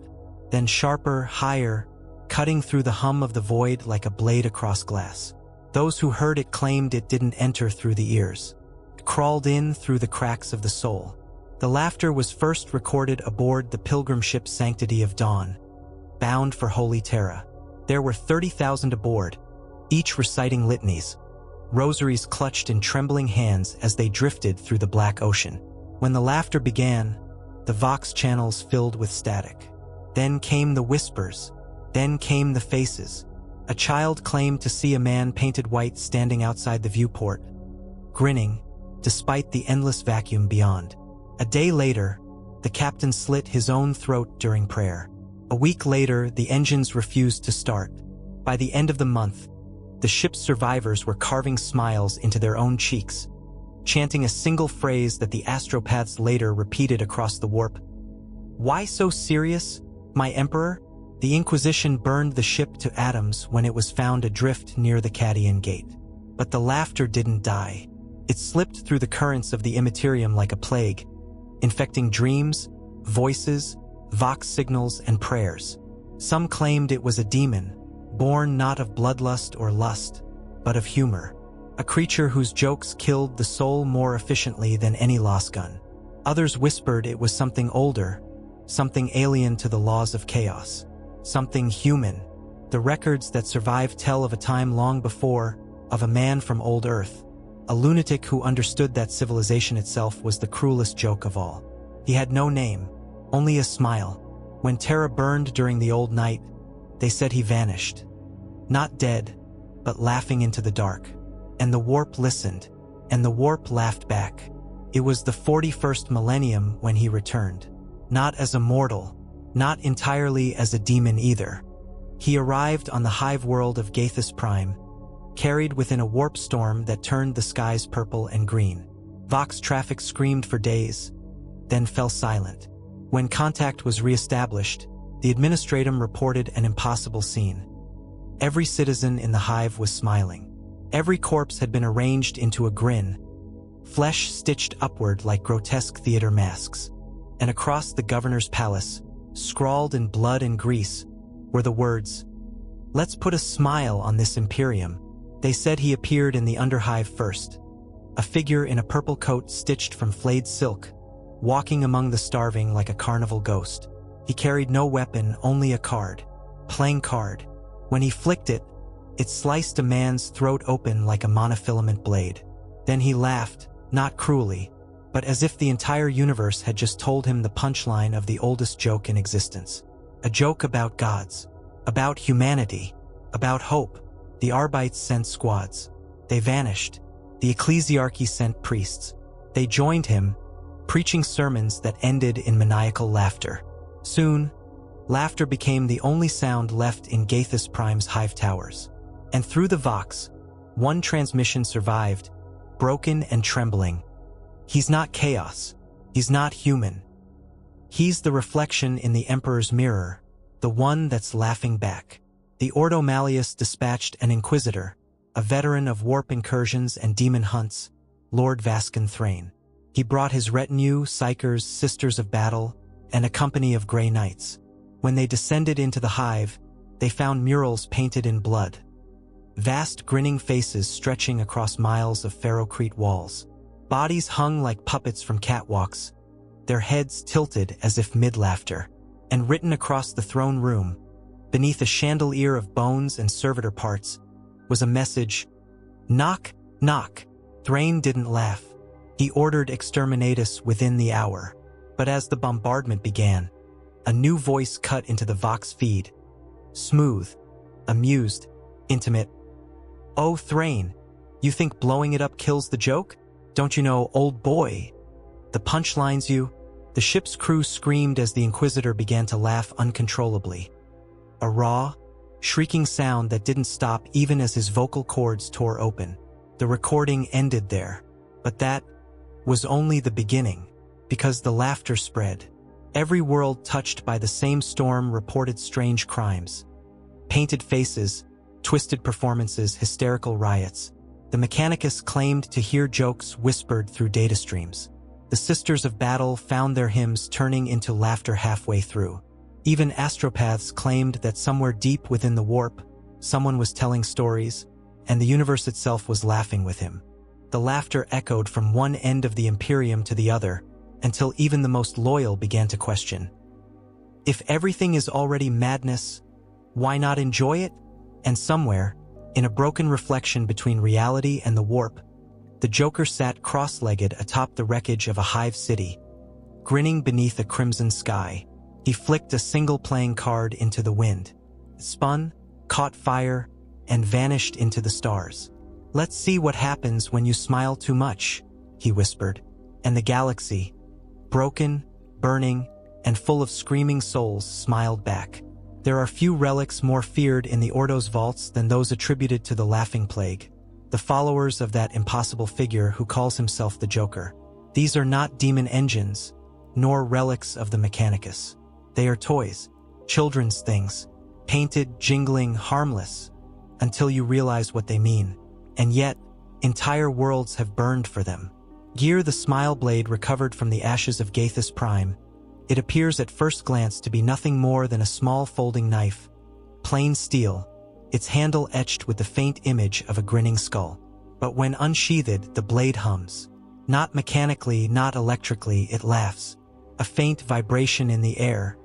Then sharper, higher, cutting through the hum of the void like a blade across glass. Those who heard it claimed it didn't enter through the ears. It crawled in through the cracks of the soul. The laughter was first recorded aboard the pilgrim ship Sanctity of Dawn, bound for Holy Terra. There were 30,000 aboard, each reciting litanies, rosaries clutched in trembling hands as they drifted through the black ocean. When the laughter began, the Vox channels filled with static. Then came the whispers. Then came the faces. A child claimed to see a man painted white standing outside the viewport, grinning, despite the endless vacuum beyond. A day later, the captain slit his own throat during prayer. A week later, the engines refused to start. By the end of the month, the ship's survivors were carving smiles into their own cheeks, chanting a single phrase that the astropaths later repeated across the warp. "Why so serious, my emperor?" The Inquisition burned the ship to atoms when it was found adrift near the Cadian Gate. But the laughter didn't die. It slipped through the currents of the Immaterium like a plague, infecting dreams, voices, vox signals, and prayers. Some claimed it was a demon, born not of bloodlust or lust, but of humor, a creature whose jokes killed the soul more efficiently than any lost gun. Others whispered it was something older, something alien to the laws of chaos, something human. The records that survive tell of a time long before, of a man from old Earth, a lunatic who understood that civilization itself was the cruelest joke of all. He had no name, only a smile. When Terra burned during the old night, they said he vanished. Not dead, but laughing into the dark. And the warp listened, and the warp laughed back. It was the 41st millennium when he returned. Not as a mortal, not entirely as a demon either. He arrived on the hive world of Gaethus Prime, carried within a warp storm that turned the skies purple and green. Vox traffic screamed for days, then fell silent. When contact was re-established, the administratum reported an impossible scene. Every citizen in the hive was smiling. Every corpse had been arranged into a grin, flesh stitched upward like grotesque theater masks. And across the governor's palace, scrawled in blood and grease, were the words, "Let's put a smile on this Imperium." They said he appeared in the underhive first, a figure in a purple coat stitched from flayed silk, walking among the starving like a carnival ghost. He carried no weapon, only a card, playing card. When he flicked it, it sliced a man's throat open like a monofilament blade. Then he laughed, not cruelly, but as if the entire universe had just told him the punchline of the oldest joke in existence. A joke about gods, about humanity, about hope. The Arbites sent squads. They vanished. The ecclesiarchy sent priests. They joined him, preaching sermons that ended in maniacal laughter. Soon, laughter became the only sound left in Gaethus Prime's hive towers. And through the Vox, one transmission survived, broken and trembling. He's not chaos. He's not human. He's the reflection in the Emperor's mirror, the one that's laughing back. The Ordo Malleus dispatched an inquisitor, a veteran of warp incursions and demon hunts, Lord Vascan Thrain. He brought his retinue, Psychers, Sisters of Battle, and a company of Grey Knights. When they descended into the hive, they found murals painted in blood. Vast grinning faces stretching across miles of ferrocrete walls. Bodies hung like puppets from catwalks, their heads tilted as if mid-laughter. And written across the throne room, beneath a chandelier of bones and servitor parts, was a message, "Knock, knock." Thrain didn't laugh. He ordered exterminatus within the hour. But as the bombardment began, a new voice cut into the Vox feed. Smooth, amused, intimate. "Oh, Thrain, you think blowing it up kills the joke? Don't you know, old boy? The punchlines you..." The ship's crew screamed as the Inquisitor began to laugh uncontrollably. A raw, shrieking sound that didn't stop even as his vocal cords tore open. The recording ended there. But that was only the beginning, because the laughter spread. Every world touched by the same storm reported strange crimes. Painted faces, twisted performances, hysterical riots. The Mechanicus claimed to hear jokes whispered through data streams. The Sisters of Battle found their hymns turning into laughter halfway through. Even astropaths claimed that somewhere deep within the warp, someone was telling stories, and the universe itself was laughing with him. The laughter echoed from one end of the Imperium to the other, until even the most loyal began to question. If everything is already madness, why not enjoy it? And somewhere, in a broken reflection between reality and the warp, the Joker sat cross-legged atop the wreckage of a hive city, grinning beneath a crimson sky. He flicked a single playing card into the wind. It spun, caught fire, and vanished into the stars. "Let's see what happens when you smile too much," he whispered. And the galaxy, broken, burning, and full of screaming souls, smiled back. There are few relics more feared in the Ordo's vaults than those attributed to the Laughing Plague, the followers of that impossible figure who calls himself the Joker. These are not demon engines, nor relics of the Mechanicus. They are toys, children's things, painted, jingling, harmless, until you realize what they mean. And yet, entire worlds have burned for them. Gear the Smile Blade recovered from the ashes of Gaethus Prime, It appears at first glance to be nothing more than a small folding knife, plain steel, its handle etched with the faint image of a grinning skull. But when unsheathed, the blade hums. Not mechanically, not electrically, it laughs. A faint vibration in the air,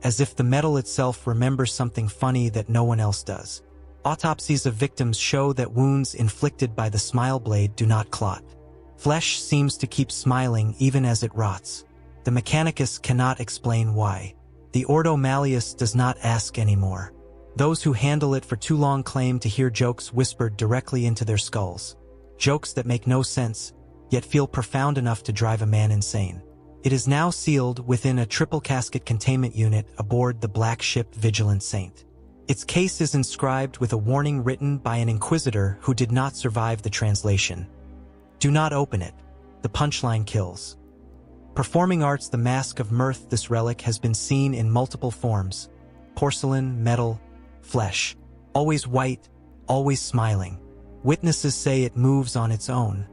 as if the metal itself remembers something funny that no one else does. Autopsies of victims show that wounds inflicted by the smile blade do not clot. Flesh seems to keep smiling even as it rots. The mechanicus cannot explain why. The Ordo Malleus does not ask anymore. Those who handle it for too long claim to hear jokes whispered directly into their skulls. Jokes that make no sense, yet feel profound enough to drive a man insane. It is now sealed within a triple casket containment unit aboard the black ship Vigilant Saint. Its case is inscribed with a warning written by an inquisitor who did not survive the translation. Do not open it. The punchline kills. Performing arts, the mask of mirth. This relic has been seen in multiple forms: porcelain, metal, flesh. Always white, always smiling. Witnesses say it moves on its own,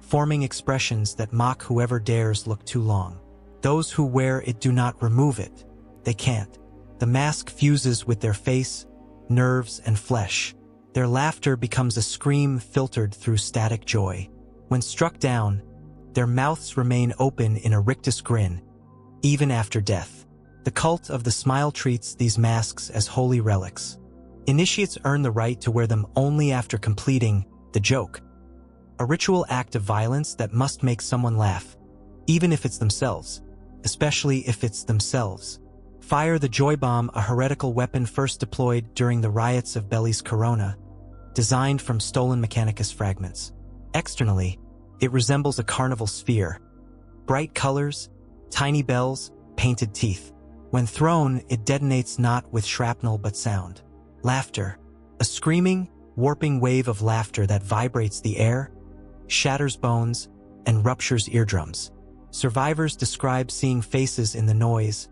forming expressions that mock whoever dares look too long. Those who wear it do not remove it. They can't. The mask fuses with their face, nerves, and flesh. Their laughter becomes a scream filtered through static joy. When struck down, their mouths remain open in a rictus grin, even after death. The cult of the smile treats these masks as holy relics. Initiates earn the right to wear them only after completing the joke, a ritual act of violence that must make someone laugh, even if it's themselves, especially if it's themselves. Fire the joy bomb, a heretical weapon first deployed during the riots of Belli's Corona, designed from stolen Mechanicus fragments. Externally, it resembles a carnival sphere. Bright colors, tiny bells, painted teeth. When thrown, it detonates not with shrapnel but sound. Laughter, a screaming, warping wave of laughter that vibrates the air, shatters bones, and ruptures eardrums. Survivors describe seeing faces in the noise,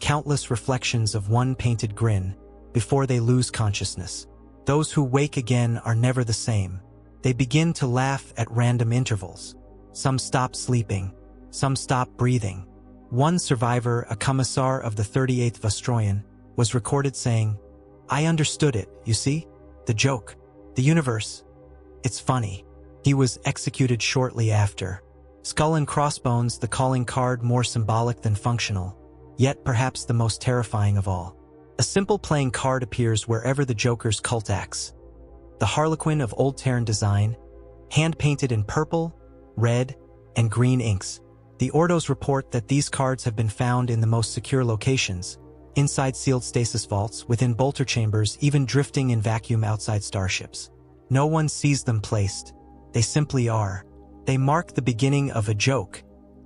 countless reflections of one painted grin, before they lose consciousness. Those who wake again are never the same. They begin to laugh at random intervals. Some stop sleeping, some stop breathing. One survivor, a commissar of the 38th Vostroyan, was recorded saying, "I understood it, you see? The joke. The universe. It's funny." He was executed shortly after. Skull and crossbones, the calling card more symbolic than functional, yet perhaps the most terrifying of all. A simple playing card appears wherever the Joker's cult acts. The Harlequin of Old Terran design, hand-painted in purple, red, and green inks. The Ordos report that these cards have been found in the most secure locations, inside sealed stasis vaults, within bolter chambers, even drifting in vacuum outside starships. No one sees them placed. They simply are. They mark the beginning of a joke,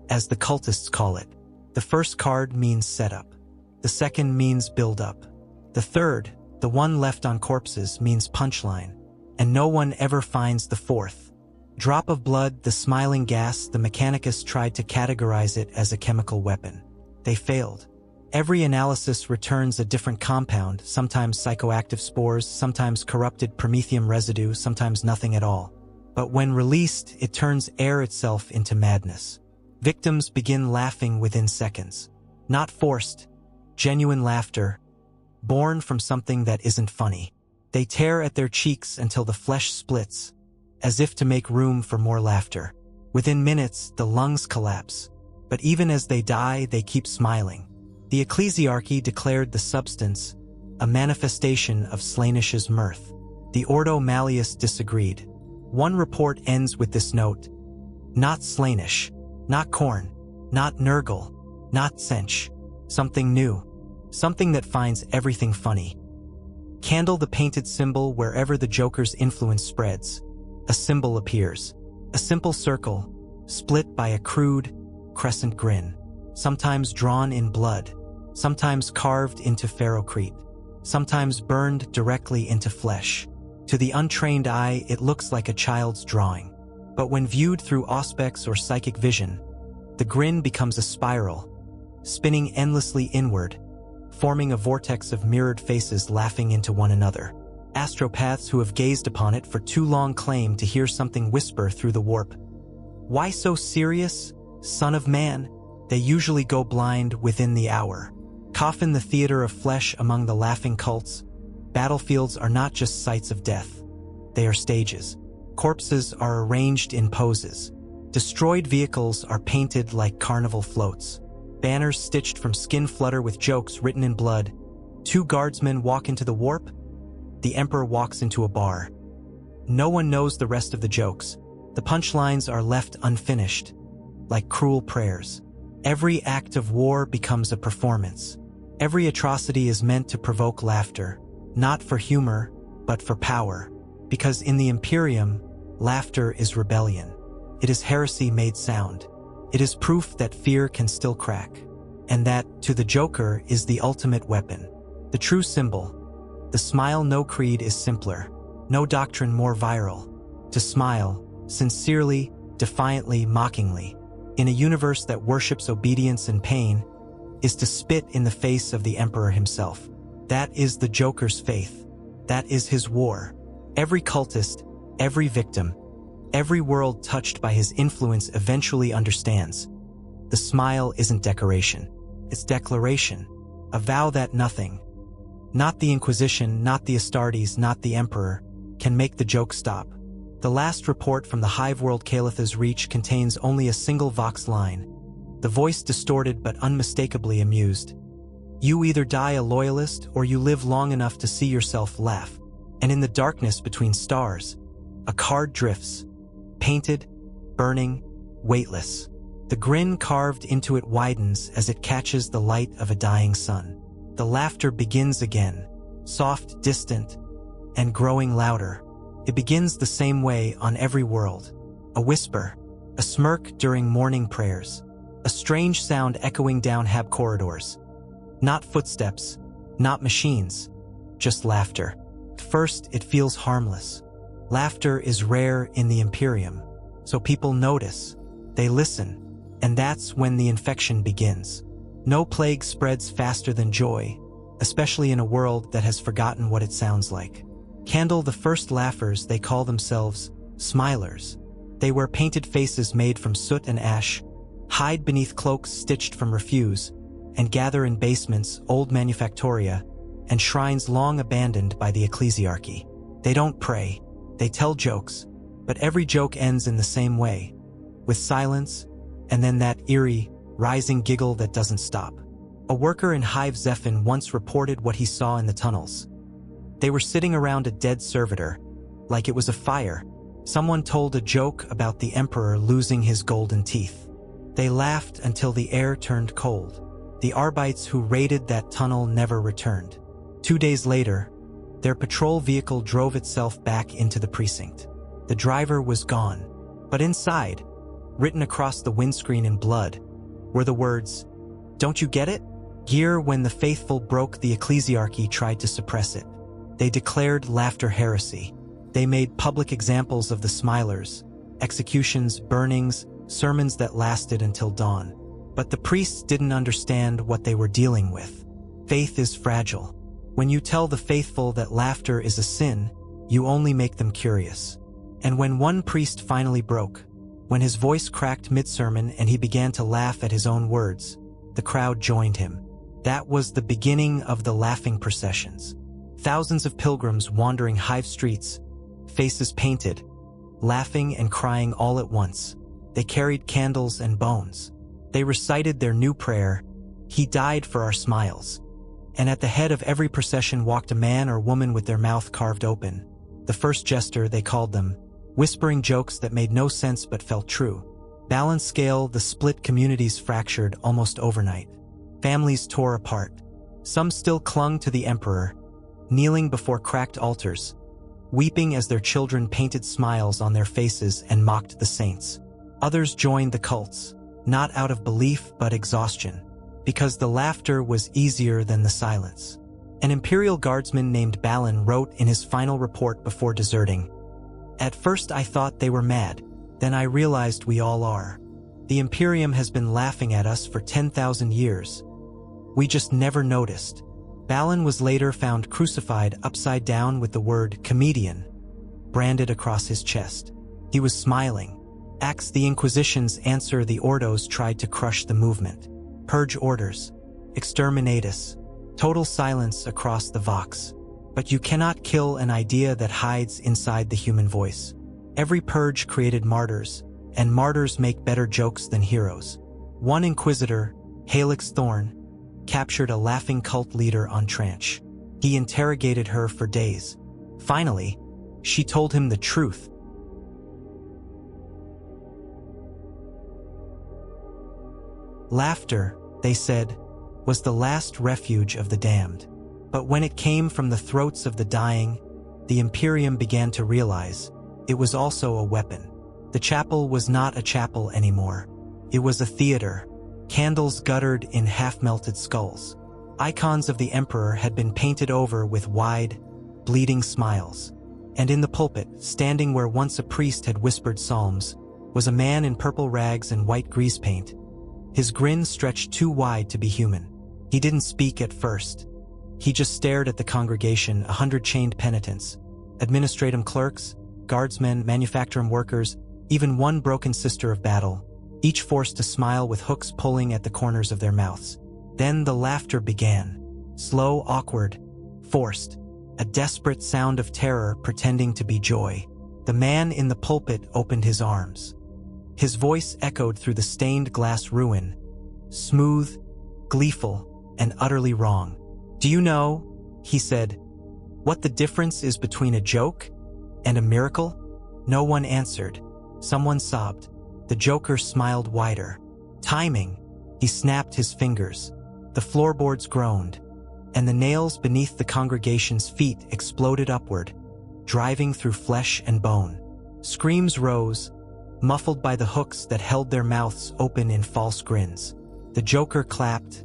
as the cultists call it. The first card means setup. The second means build-up. The third, the one left on corpses, means punchline. And no one ever finds the fourth. Drop of blood, the smiling gas. The Mechanicus tried to categorize it as a chemical weapon. They failed. Every analysis returns a different compound, sometimes psychoactive spores, sometimes corrupted promethium residue, sometimes nothing at all. But when released, it turns air itself into madness. Victims begin laughing within seconds. Not forced, genuine laughter, born from something that isn't funny. They tear at their cheeks until the flesh splits, as if to make room for more laughter. Within minutes, the lungs collapse. But even as they die, they keep smiling. The ecclesiarchy declared the substance a manifestation of Slaanish's mirth. The Ordo Malleus disagreed. One report ends with this note: not Slaanish, not Korn, not Nurgle, not Sench. Something new. Something that finds everything funny. Candle the painted symbol wherever the Joker's influence spreads. A symbol appears. A simple circle, split by a crude, crescent grin. Sometimes drawn in blood. Sometimes carved into ferrocrete. Sometimes burned directly into flesh. To the untrained eye, it looks like a child's drawing. But when viewed through auspex or psychic vision, the grin becomes a spiral, spinning endlessly inward, forming a vortex of mirrored faces laughing into one another. Astropaths who have gazed upon it for too long claim to hear something whisper through the warp. "Why so serious, son of man?" They usually go blind within the hour. Coffin the theater of flesh among the laughing cults. Battlefields are not just sites of death. They are stages. Corpses are arranged in poses. Destroyed vehicles are painted like carnival floats. Banners stitched from skin flutter with jokes written in blood. 2 guardsmen walk into the warp. The emperor walks into a bar. No one knows the rest of the jokes. The punchlines are left unfinished, like cruel prayers. Every act of war becomes a performance. Every atrocity is meant to provoke laughter, not for humor, but for power. Because in the Imperium, laughter is rebellion. It is heresy made sound. It is proof that fear can still crack. And that, to the Joker, is the ultimate weapon. The true symbol. The smile no creed is simpler. No doctrine more viral. To smile, sincerely, defiantly, mockingly, in a universe that worships obedience and pain, is to spit in the face of the Emperor himself. That is the Joker's faith. That is his war. Every cultist, every victim, every world touched by his influence eventually understands. The smile isn't decoration. It's declaration. A vow that nothing, not the Inquisition, not the Astartes, not the Emperor, can make the joke stop. The last report from the Hive World Calitha's reach contains only a single Vox line, the voice distorted but unmistakably amused. You either die a loyalist or you live long enough to see yourself laugh. And in the darkness between stars, a card drifts, painted, burning, weightless. The grin carved into it widens as it catches the light of a dying sun. The laughter begins again, soft, distant, and growing louder. It begins the same way on every world. A whisper, a smirk during morning prayers, a strange sound echoing down hab corridors. Not footsteps, not machines, just laughter. At first, it feels harmless. Laughter is rare in the Imperium, so people notice, they listen, and that's when the infection begins. No plague spreads faster than joy, especially in a world that has forgotten what it sounds like. Candle the first laughers, they call themselves smilers. They wear painted faces made from soot and ash, hide beneath cloaks stitched from refuse, and gather in basements, old manufactoria, and shrines long abandoned by the ecclesiarchy. They don't pray, they tell jokes, but every joke ends in the same way, with silence, and then that eerie, rising giggle that doesn't stop. A worker in Hive Zephin once reported what he saw in the tunnels. They were sitting around a dead servitor, like it was a fire. Someone told a joke about the Emperor losing his golden teeth. They laughed until the air turned cold. The Arbites who raided that tunnel never returned. 2 days later, their patrol vehicle drove itself back into the precinct. The driver was gone, but inside, written across the windscreen in blood, were the words, "Don't you get it?" Year when the faithful broke the ecclesiarchy tried to suppress it. They declared laughter heresy. They made public examples of the smilers, executions, burnings, sermons that lasted until dawn. But the priests didn't understand what they were dealing with. Faith is fragile. When you tell the faithful that laughter is a sin, you only make them curious. And when one priest finally broke, when his voice cracked mid-sermon and he began to laugh at his own words, the crowd joined him. That was the beginning of the laughing processions. Thousands of pilgrims wandering Hive streets, faces painted, laughing and crying all at once. They carried candles and bones. They recited their new prayer, "He died for our smiles." And at the head of every procession walked a man or woman with their mouth carved open. The first jester, they called them, whispering jokes that made no sense but felt true. Balance scale, the split communities fractured almost overnight. Families tore apart. Some still clung to the Emperor, kneeling before cracked altars, weeping as their children painted smiles on their faces and mocked the saints. Others joined the cults, not out of belief but exhaustion, because the laughter was easier than the silence. An Imperial guardsman named Balin wrote in his final report before deserting, "At first I thought they were mad, then I realized we all are. The Imperium has been laughing at us for 10,000 years. We just never noticed." Balin was later found crucified upside down with the word comedian branded across his chest. He was smiling, Acts the Inquisition's answer the Ordos tried to crush the movement. Purge orders. Exterminatus. Total silence across the Vox. But you cannot kill an idea that hides inside the human voice. Every purge created martyrs, and martyrs make better jokes than heroes. One inquisitor, Halix Thorn, captured a laughing cult leader on tranche. He interrogated her for days. Finally, she told him the truth. Laughter, they said, was the last refuge of the damned. But when it came from the throats of the dying, the Imperium began to realize it was also a weapon. The chapel was not a chapel anymore. It was a theater. Candles guttered in half-melted skulls. Icons of the Emperor had been painted over with wide, bleeding smiles. And in the pulpit, standing where once a priest had whispered psalms, was a man in purple rags and white grease paint. His grin stretched too wide to be human. He didn't speak at first. He just stared at the congregation, 100 chained penitents, administratum clerks, guardsmen, manufacturing workers, even one broken sister of battle, each forced to smile with hooks pulling at the corners of their mouths. Then the laughter began. Slow, awkward, forced. A desperate sound of terror pretending to be joy. The man in the pulpit opened his arms. His voice echoed through the stained glass ruin. Smooth, gleeful, and utterly wrong. "Do you know," he said, "what the difference is between a joke and a miracle?" No one answered. Someone sobbed. The Joker smiled wider. Timing. He snapped his fingers. The floorboards groaned, and the nails beneath the congregation's feet exploded upward, driving through flesh and bone. Screams rose, muffled by the hooks that held their mouths open in false grins. The Joker clapped,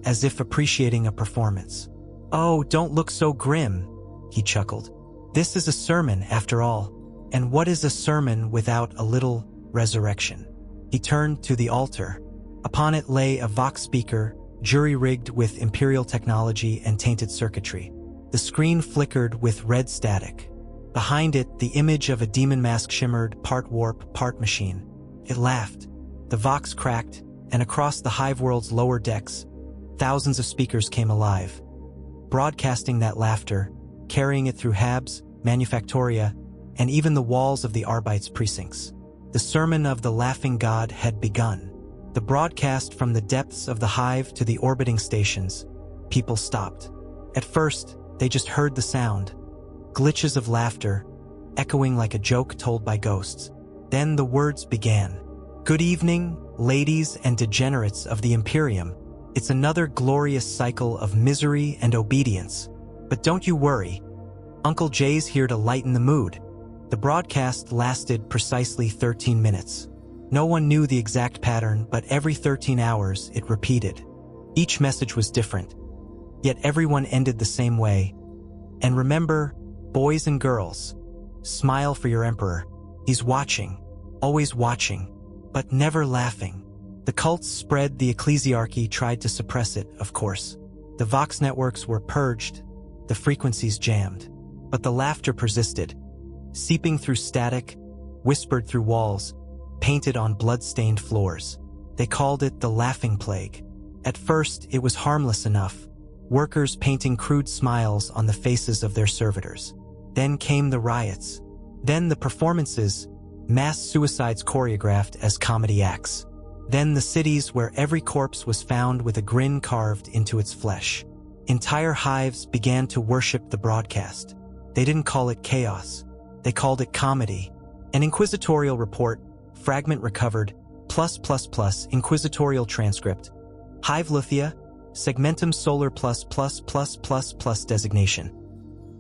as if appreciating a performance. "Oh, don't look so grim," he chuckled. "This is a sermon, after all. And what is a sermon without a little resurrection?" He turned to the altar. Upon it lay a Vox speaker, jury-rigged with imperial technology and tainted circuitry. The screen flickered with red static. Behind it, the image of a demon mask shimmered, part warp, part machine. It laughed. The Vox cracked, and across the Hive world's lower decks, thousands of speakers came alive, broadcasting that laughter, carrying it through Habs, Manufactoria, and even the walls of the Arbites precincts. The sermon of the laughing god had begun. The broadcast from the depths of the Hive to the orbiting stations. People stopped. At first, they just heard the sound. Glitches of laughter, echoing like a joke told by ghosts. Then the words began. "Good evening, ladies and degenerates of the Imperium. It's another glorious cycle of misery and obedience. But don't you worry. Uncle Jay's here to lighten the mood." The broadcast lasted precisely 13 minutes. No one knew the exact pattern, but every 13 hours it repeated. Each message was different, yet everyone ended the same way. "And remember, boys and girls, smile for your emperor. He's watching, always watching, but never laughing." The cults spread, the ecclesiarchy tried to suppress it, of course. The Vox networks were purged, the frequencies jammed. But the laughter persisted, seeping through static, whispered through walls, painted on blood-stained floors. They called it the laughing plague. At first, it was harmless enough, workers painting crude smiles on the faces of their servitors. Then came the riots. Then the performances, mass suicides choreographed as comedy acts. Then the cities where every corpse was found with a grin carved into its flesh. Entire hives began to worship the broadcast. They didn't call it chaos. They called it comedy. An inquisitorial report, fragment recovered, +++, inquisitorial transcript. Hive Lithia, segmentum solar +++++ designation.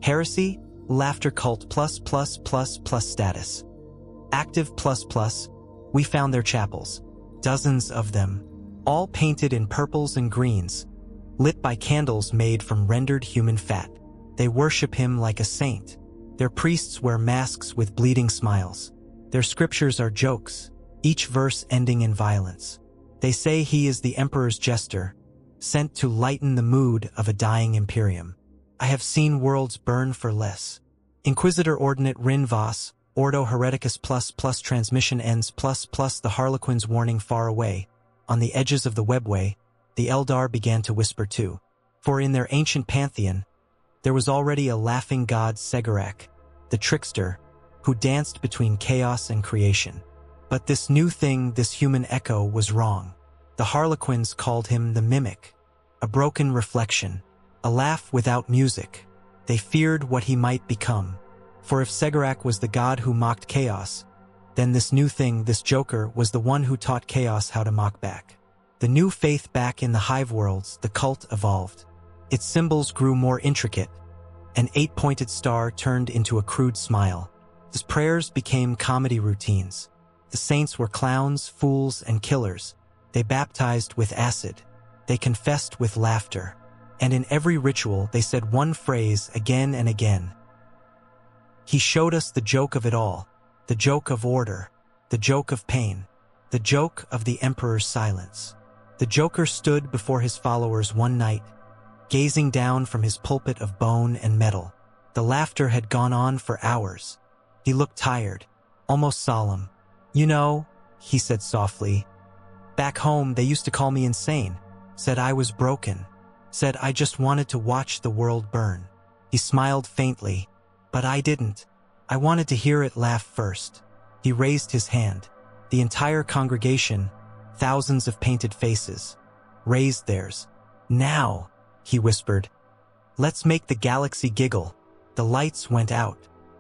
Heresy, laughter cult ++++ status. Active ++, we found their chapels. Dozens of them, all painted in purples and greens, lit by candles made from rendered human fat. They worship him like a saint. Their priests wear masks with bleeding smiles. Their scriptures are jokes, each verse ending in violence. They say he is the emperor's jester, sent to lighten the mood of a dying imperium. I have seen worlds burn for less. Inquisitor Ordinate Rin Voss, Ordo Hereticus ++ transmission ends ++ the Harlequin's warning far away. On the edges of the webway, the Eldar began to whisper too. For in their ancient pantheon, there was already a laughing god Segarak, the trickster, who danced between chaos and creation. But this new thing, this human echo, was wrong. The Harlequins called him the Mimic, a broken reflection, a laugh without music. They feared what he might become. For if Segarak was the god who mocked chaos, then this new thing, this Joker, was the one who taught chaos how to mock back. The new faith back in the hive worlds, the cult evolved. Its symbols grew more intricate. An 8-pointed star turned into a crude smile. His prayers became comedy routines. The saints were clowns, fools, and killers. They baptized with acid. They confessed with laughter. And in every ritual, they said one phrase again and again. He showed us the joke of it all, the joke of order, the joke of pain, the joke of the Emperor's silence. The Joker stood before his followers one night, gazing down from his pulpit of bone and metal. The laughter had gone on for hours. He looked tired, almost solemn. "You know," he said softly, "back home they used to call me insane, said I was broken, said I just wanted to watch the world burn." He smiled faintly, "But I didn't. I wanted to hear it laugh first." He raised his hand. The entire congregation, thousands of painted faces, raised theirs. "Now," he whispered, "let's make the galaxy giggle." The lights went out.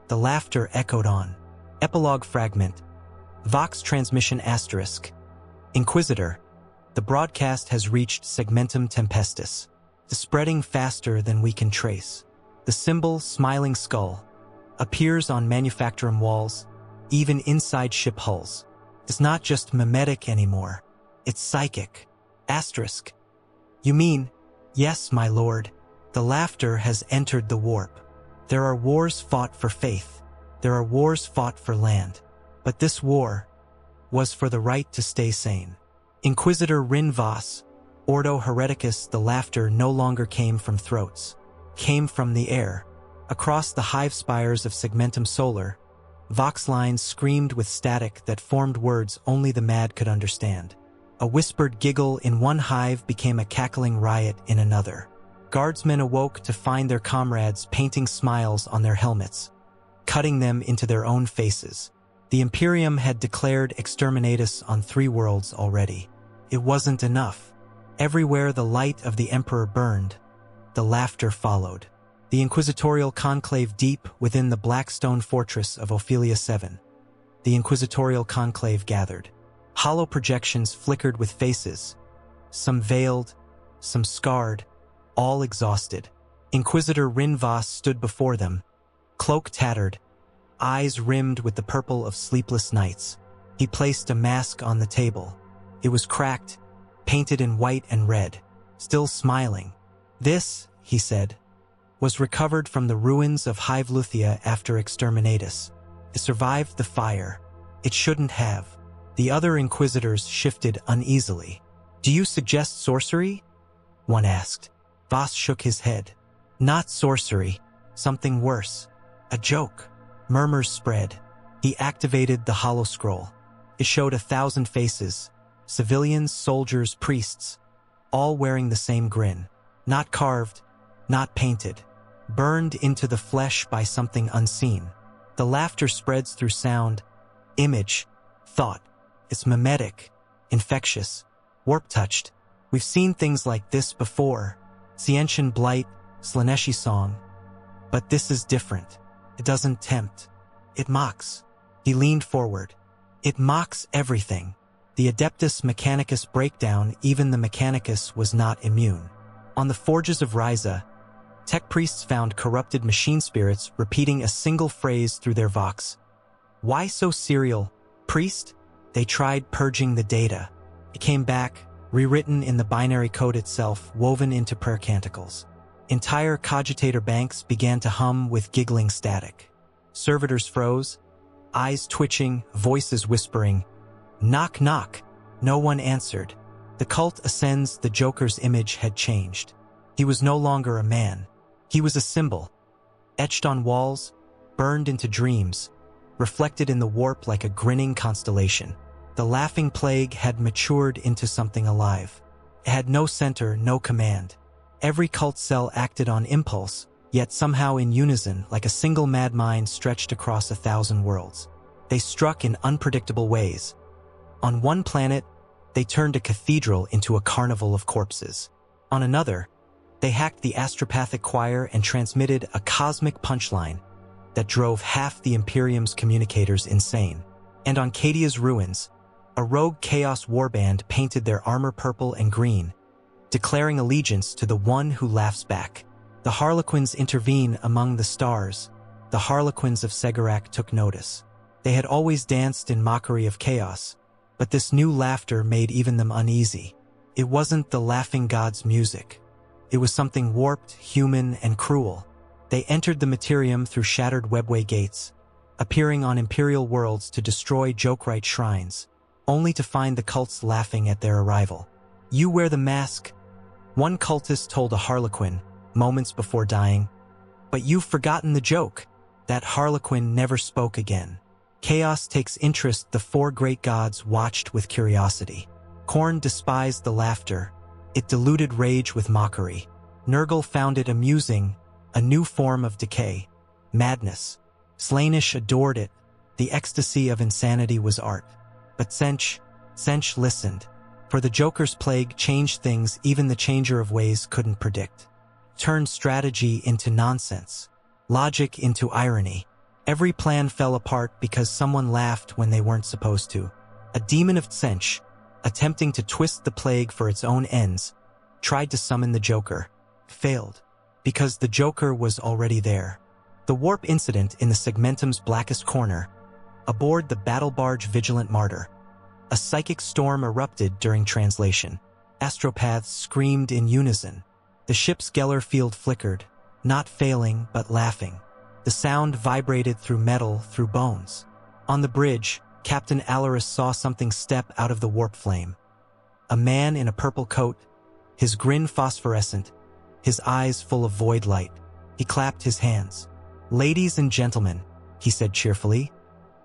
The laughter echoed on. Epilogue fragment. Vox transmission *. Inquisitor. The broadcast has reached segmentum tempestus. The spreading faster than we can trace. The symbol, smiling skull, appears on manufacturing walls, even inside ship hulls. It's not just mimetic anymore. It's psychic. *. You mean? Yes, my lord. The laughter has entered the warp. There are wars fought for faith. There are wars fought for land. But this war was for the right to stay sane. Inquisitor Rin Voss, Ordo Hereticus. The laughter no longer came from throats. Came from the air. Across the hive spires of Segmentum Solar, Vox lines screamed with static that formed words only the mad could understand. A whispered giggle in one hive became a cackling riot in another. Guardsmen awoke to find their comrades painting smiles on their helmets, cutting them into their own faces. The Imperium had declared exterminatus on 3 worlds already. It wasn't enough. Everywhere the light of the Emperor burned, the laughter followed. The inquisitorial conclave deep within the Blackstone fortress of Ophelia 7. The inquisitorial conclave gathered. Hollow projections flickered with faces, some veiled, some scarred, all exhausted. Inquisitor Rin Voss stood before them, cloak tattered, eyes rimmed with the purple of sleepless nights. He placed a mask on the table. It was cracked, painted in white and red, still smiling. "This," he said, "was recovered from the ruins of Hive Luthia after exterminatus. It survived the fire. It shouldn't have." The other inquisitors shifted uneasily. "Do you suggest sorcery?" one asked. Voss shook his head. "Not sorcery. Something worse. A joke." Murmurs spread. He activated the hollow scroll. It showed 1,000 faces, civilians, soldiers, priests, all wearing the same grin. Not carved, not painted, burned into the flesh by something unseen. The laughter spreads through sound, image, thought. It's mimetic, infectious, warp-touched. We've seen things like this before. Cientian Blight, Slaneshi Song. But this is different. It doesn't tempt. It mocks. He leaned forward. It mocks everything. The Adeptus Mechanicus breakdown, even the Mechanicus was not immune. On the forges of Ryza, tech priests found corrupted machine spirits repeating a single phrase through their vox. Why so serial? Priest? They tried purging the data. It came back, rewritten in the binary code itself, woven into prayer canticles. Entire cogitator banks began to hum with giggling static. Servitors froze, eyes twitching, voices whispering, "Knock, knock." No one answered. The cult ascends. The Joker's image had changed. He was no longer a man. He was a symbol, etched on walls, burned into dreams, reflected in the warp like a grinning constellation. The laughing plague had matured into something alive. It had no center, no command. Every cult cell acted on impulse, yet somehow in unison, like a single mad mind stretched across 1,000 worlds. They struck in unpredictable ways. On one planet, they turned a cathedral into a carnival of corpses. On another, they hacked the astropathic choir and transmitted a cosmic punchline that drove half the Imperium's communicators insane. And on Cadia's ruins, a rogue Chaos warband painted their armor purple and green, declaring allegiance to the one who laughs back. The Harlequins intervene among the stars. The Harlequins of Segarak took notice. They had always danced in mockery of chaos, but this new laughter made even them uneasy. It wasn't the laughing god's music. It was something warped, human, and cruel. They entered the Materium through shattered webway gates, appearing on Imperial worlds to destroy Jokerite shrines, only to find the cults laughing at their arrival. "You wear the mask," one cultist told a Harlequin, moments before dying. "But you've forgotten the joke." That Harlequin never spoke again. Chaos takes interest. The four great gods watched with curiosity. Khorne despised the laughter. It diluted rage with mockery. Nurgle found it amusing, a new form of decay. Madness. Slaanesh adored it. The ecstasy of insanity was art. But Tzeentch listened. For the Joker's plague changed things even the changer of ways couldn't predict. Turned strategy into nonsense. Logic into irony. Every plan fell apart because someone laughed when they weren't supposed to. A demon of Tzeentch, attempting to twist the plague for its own ends, tried to summon the Joker. Failed. Because the Joker was already there. The warp incident in the Segmentum's blackest corner. Aboard the battle barge Vigilant Martyr. A psychic storm erupted during translation. Astropaths screamed in unison. The ship's Geller field flickered, not failing but laughing. The sound vibrated through metal, through bones. On the bridge, Captain Alaris saw something step out of the warp flame. A man in a purple coat, his grin phosphorescent, his eyes full of void light. He clapped his hands. "Ladies and gentlemen," he said cheerfully,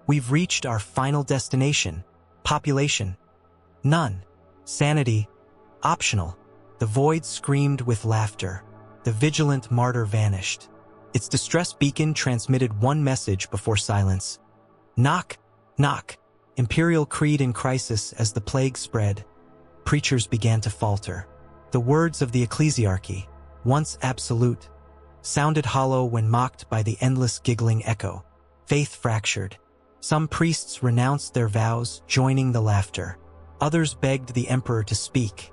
"we've reached our final destination. Population. None. Sanity. Optional." The void screamed with laughter. The Vigilant Martyr vanished. Its distress beacon transmitted one message before silence. "Knock, knock." Imperial creed in crisis. As the plague spread, preachers began to falter. The words of the ecclesiarchy, once absolute, sounded hollow when mocked by the endless giggling echo. Faith fractured. Some priests renounced their vows, joining the laughter. Others begged the emperor to speak.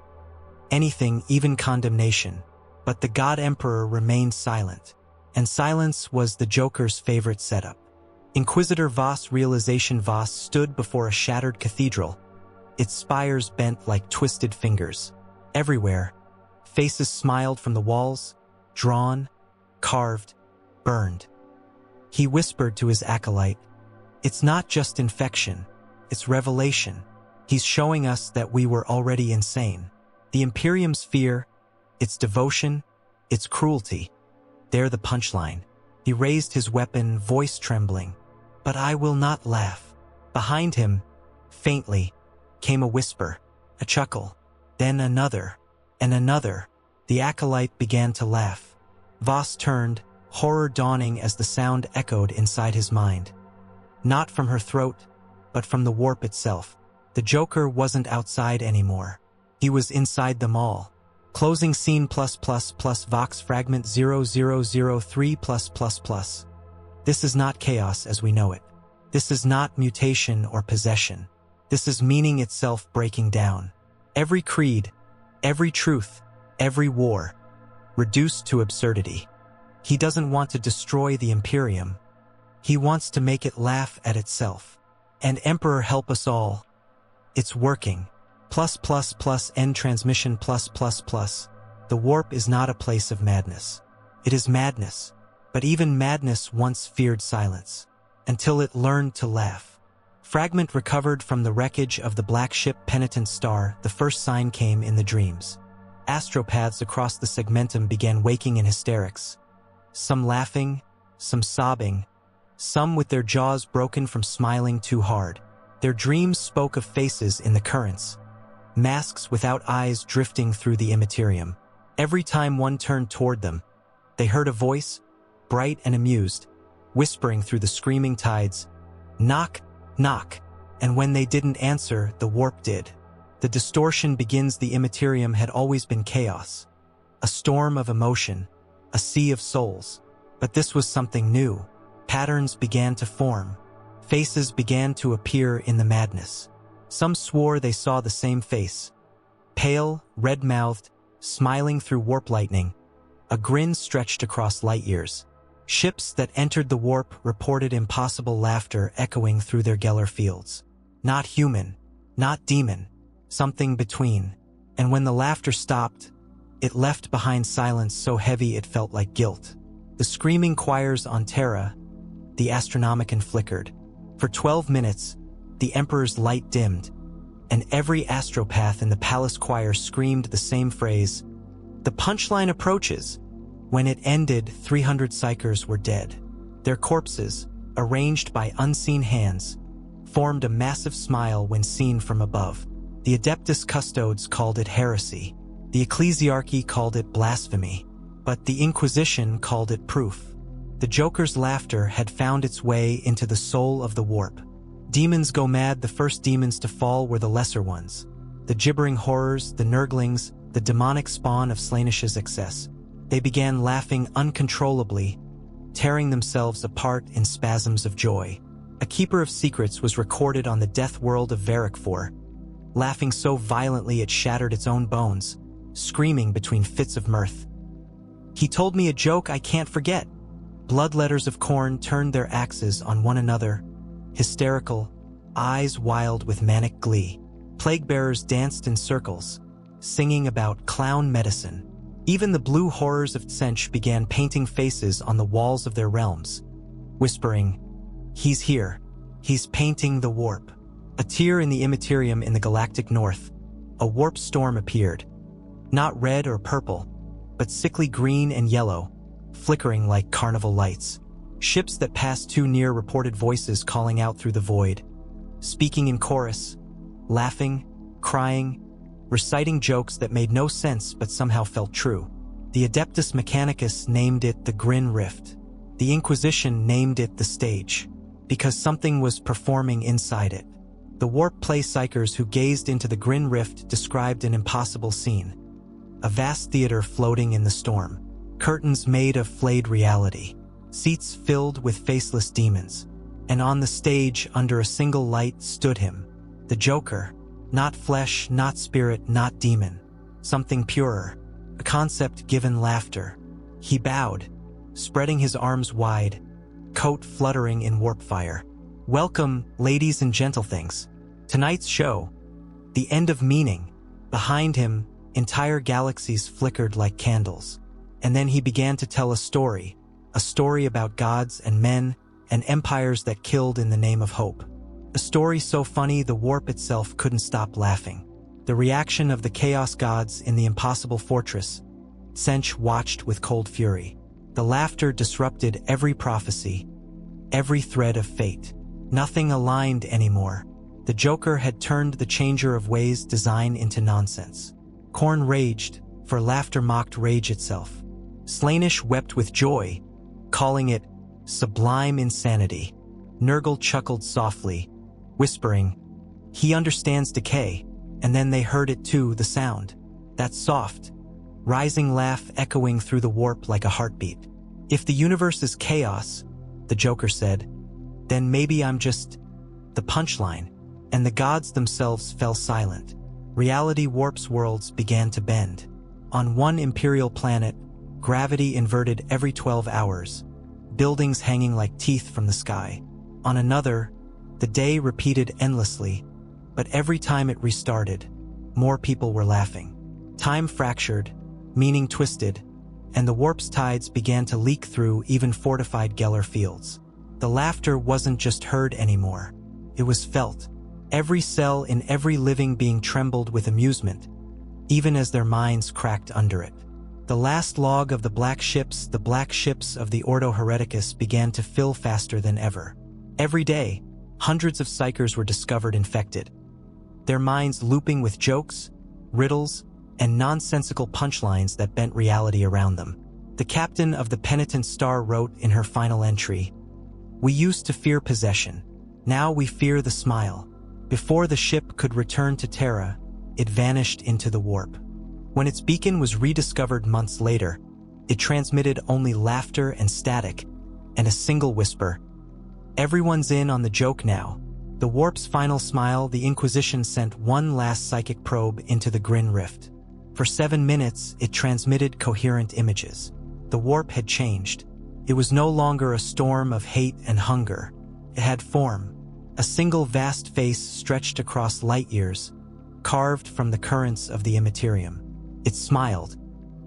Anything, even condemnation. But the God Emperor remained silent. And silence was the Joker's favorite setup. Inquisitor Voss Realization Voss stood before a shattered cathedral, its spires bent like twisted fingers. Everywhere, faces smiled from the walls, drawn, carved, burned. He whispered to his acolyte, "It's not just infection, it's revelation." He's showing us that we were already insane. The Imperium's fear, its devotion, its cruelty. There the punchline. He raised his weapon, voice trembling. "But I will not laugh." Behind him, faintly, came a whisper, a chuckle, then another, and another. The acolyte began to laugh. Voss turned, horror dawning as the sound echoed inside his mind. Not from her throat, but from the warp itself. The Joker wasn't outside anymore. He was inside them all. Closing scene +++ Vox fragment 0003 +++. This is not chaos as we know it. This is not mutation or possession. This is meaning itself breaking down. Every creed, every truth, every war, reduced to absurdity. He doesn't want to destroy the Imperium. He wants to make it laugh at itself. And Emperor help us all. It's working. End transmission +++. The warp is not a place of madness. It is madness. But even madness once feared silence. Until it learned to laugh. Fragment recovered from the wreckage of the black ship Penitent Star. The first sign came in the dreams. Astropaths across the Segmentum began waking in hysterics. Some laughing, some sobbing, some with their jaws broken from smiling too hard. Their dreams spoke of faces in the currents, masks without eyes drifting through the immaterium. Every time one turned toward them, they heard a voice, bright and amused, whispering through the screaming tides, "Knock, knock." And when they didn't answer, the warp did. The distortion begins. The immaterium had always been chaos, a storm of emotion, a sea of souls. But this was something new. Patterns began to form. Faces began to appear in the madness. Some swore they saw the same face. Pale, red-mouthed, smiling through warp lightning. A grin stretched across light years. Ships that entered the warp reported impossible laughter echoing through their Geller fields. Not human, not demon, something between. And when the laughter stopped, it left behind silence so heavy it felt like guilt. The screaming choirs on Terra, the Astronomicon flickered. For 12 minutes, the Emperor's light dimmed, and every astropath in the palace choir screamed the same phrase, "The punchline approaches." When it ended, 300 psychers were dead. Their corpses, arranged by unseen hands, formed a massive smile when seen from above. The Adeptus Custodes called it heresy. The Ecclesiarchy called it blasphemy. But the Inquisition called it proof. The Joker's laughter had found its way into the soul of the warp. Demons go mad. The first demons to fall were the lesser ones. The gibbering horrors, the nurglings, the demonic spawn of Slaanish's excess. They began laughing uncontrollably, tearing themselves apart in spasms of joy. A keeper of secrets was recorded on the death world of Varric, laughing so violently it shattered its own bones, screaming between fits of mirth. "He told me a joke I can't forget." Bloodletters of Khorne turned their axes on one another, hysterical, eyes wild with manic glee. Plague-bearers danced in circles, singing about clown medicine. Even the blue horrors of Tsench began painting faces on the walls of their realms, whispering, "He's here. He's painting the warp." A tear in the immaterium in the galactic north, a warp storm appeared. Not red or purple, but sickly green and yellow, flickering like carnival lights. Ships that passed too near reported voices calling out through the void, speaking in chorus, laughing, crying, reciting jokes that made no sense but somehow felt true. The Adeptus Mechanicus named it the Grin Rift. The Inquisition named it the Stage, because something was performing inside it. The warp play psychers who gazed into the Grin Rift described an impossible scene. A vast theater floating in the storm. Curtains made of flayed reality. Seats filled with faceless demons. And on the stage, under a single light, stood him, the Joker. Not flesh, not spirit, not demon. Something purer. A concept given laughter. He bowed, spreading his arms wide, coat fluttering in warp fire. "Welcome, ladies and gentlethings. Tonight's show, the end of meaning." Behind him, entire galaxies flickered like candles. And then he began to tell a story about gods and men and empires that killed in the name of hope. A story so funny the warp itself couldn't stop laughing. The reaction of the Chaos Gods in the impossible fortress, Tsench watched with cold fury. The laughter disrupted every prophecy, every thread of fate. Nothing aligned anymore. The Joker had turned the changer of ways design into nonsense. Khorne raged, for laughter mocked rage itself. Slaanish wept with joy, calling it sublime insanity. Nurgle chuckled softly, whispering, "He understands decay." And then they heard it too, the sound. That soft, rising laugh echoing through the warp like a heartbeat. "If the universe is chaos," the Joker said, "then maybe I'm just the punchline." And the gods themselves fell silent. Reality warp's worlds began to bend. On one imperial planet, gravity inverted every 12 hours, buildings hanging like teeth from the sky. On another, the day repeated endlessly, but every time it restarted, more people were laughing. Time fractured, meaning twisted, and the warp's tides began to leak through even fortified Geller fields. The laughter wasn't just heard anymore. It was felt. Every cell in every living being trembled with amusement, even as their minds cracked under it. The last log of the black ships of the Ordo Hereticus, began to fill faster than ever. Every day, hundreds of psychers were discovered infected, their minds looping with jokes, riddles, and nonsensical punchlines that bent reality around them. The captain of the Penitent Star wrote in her final entry, "We used to fear possession. Now we fear the smile." Before the ship could return to Terra, it vanished into the warp. When its beacon was rediscovered months later, it transmitted only laughter and static, and a single whisper, "Everyone's in on the joke now." The warp's final smile, the Inquisition sent one last psychic probe into the Grin Rift. For 7 minutes, it transmitted coherent images. The warp had changed. It was no longer a storm of hate and hunger. It had form. A single vast face stretched across light years, carved from the currents of the Immaterium. It smiled,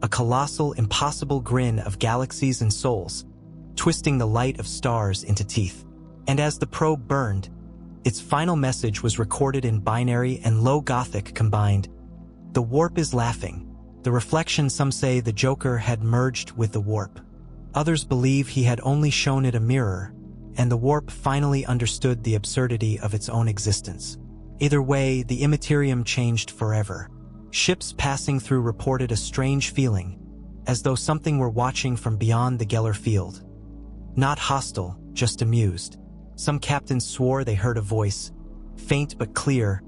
a colossal, impossible grin of galaxies and souls, twisting the light of stars into teeth. And as the probe burned, its final message was recorded in binary and low Gothic combined. "The warp is laughing." The reflection, some say the Joker had merged with the warp. Others believe he had only shown it a mirror, and the warp finally understood the absurdity of its own existence. Either way, the Immaterium changed forever. Ships passing through reported a strange feeling, as though something were watching from beyond the Geller field. Not hostile, just amused. Some captains swore they heard a voice, faint but clear,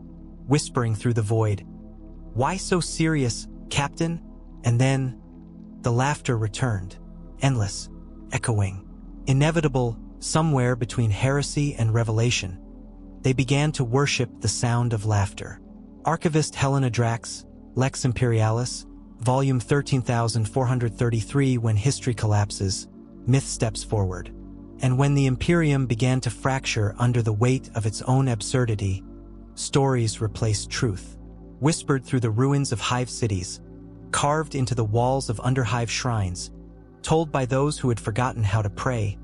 whispering through the void. "Why so serious, Captain?" And then, the laughter returned, endless, echoing, inevitable, somewhere between heresy and revelation. They began to worship the sound of laughter. Archivist Helena Drax, Lex Imperialis, Volume 13433. When history collapses, myth steps forward. And when the Imperium began to fracture under the weight of its own absurdity, stories replaced truth. Whispered through the ruins of hive cities, carved into the walls of underhive shrines, told by those who had forgotten how to pray,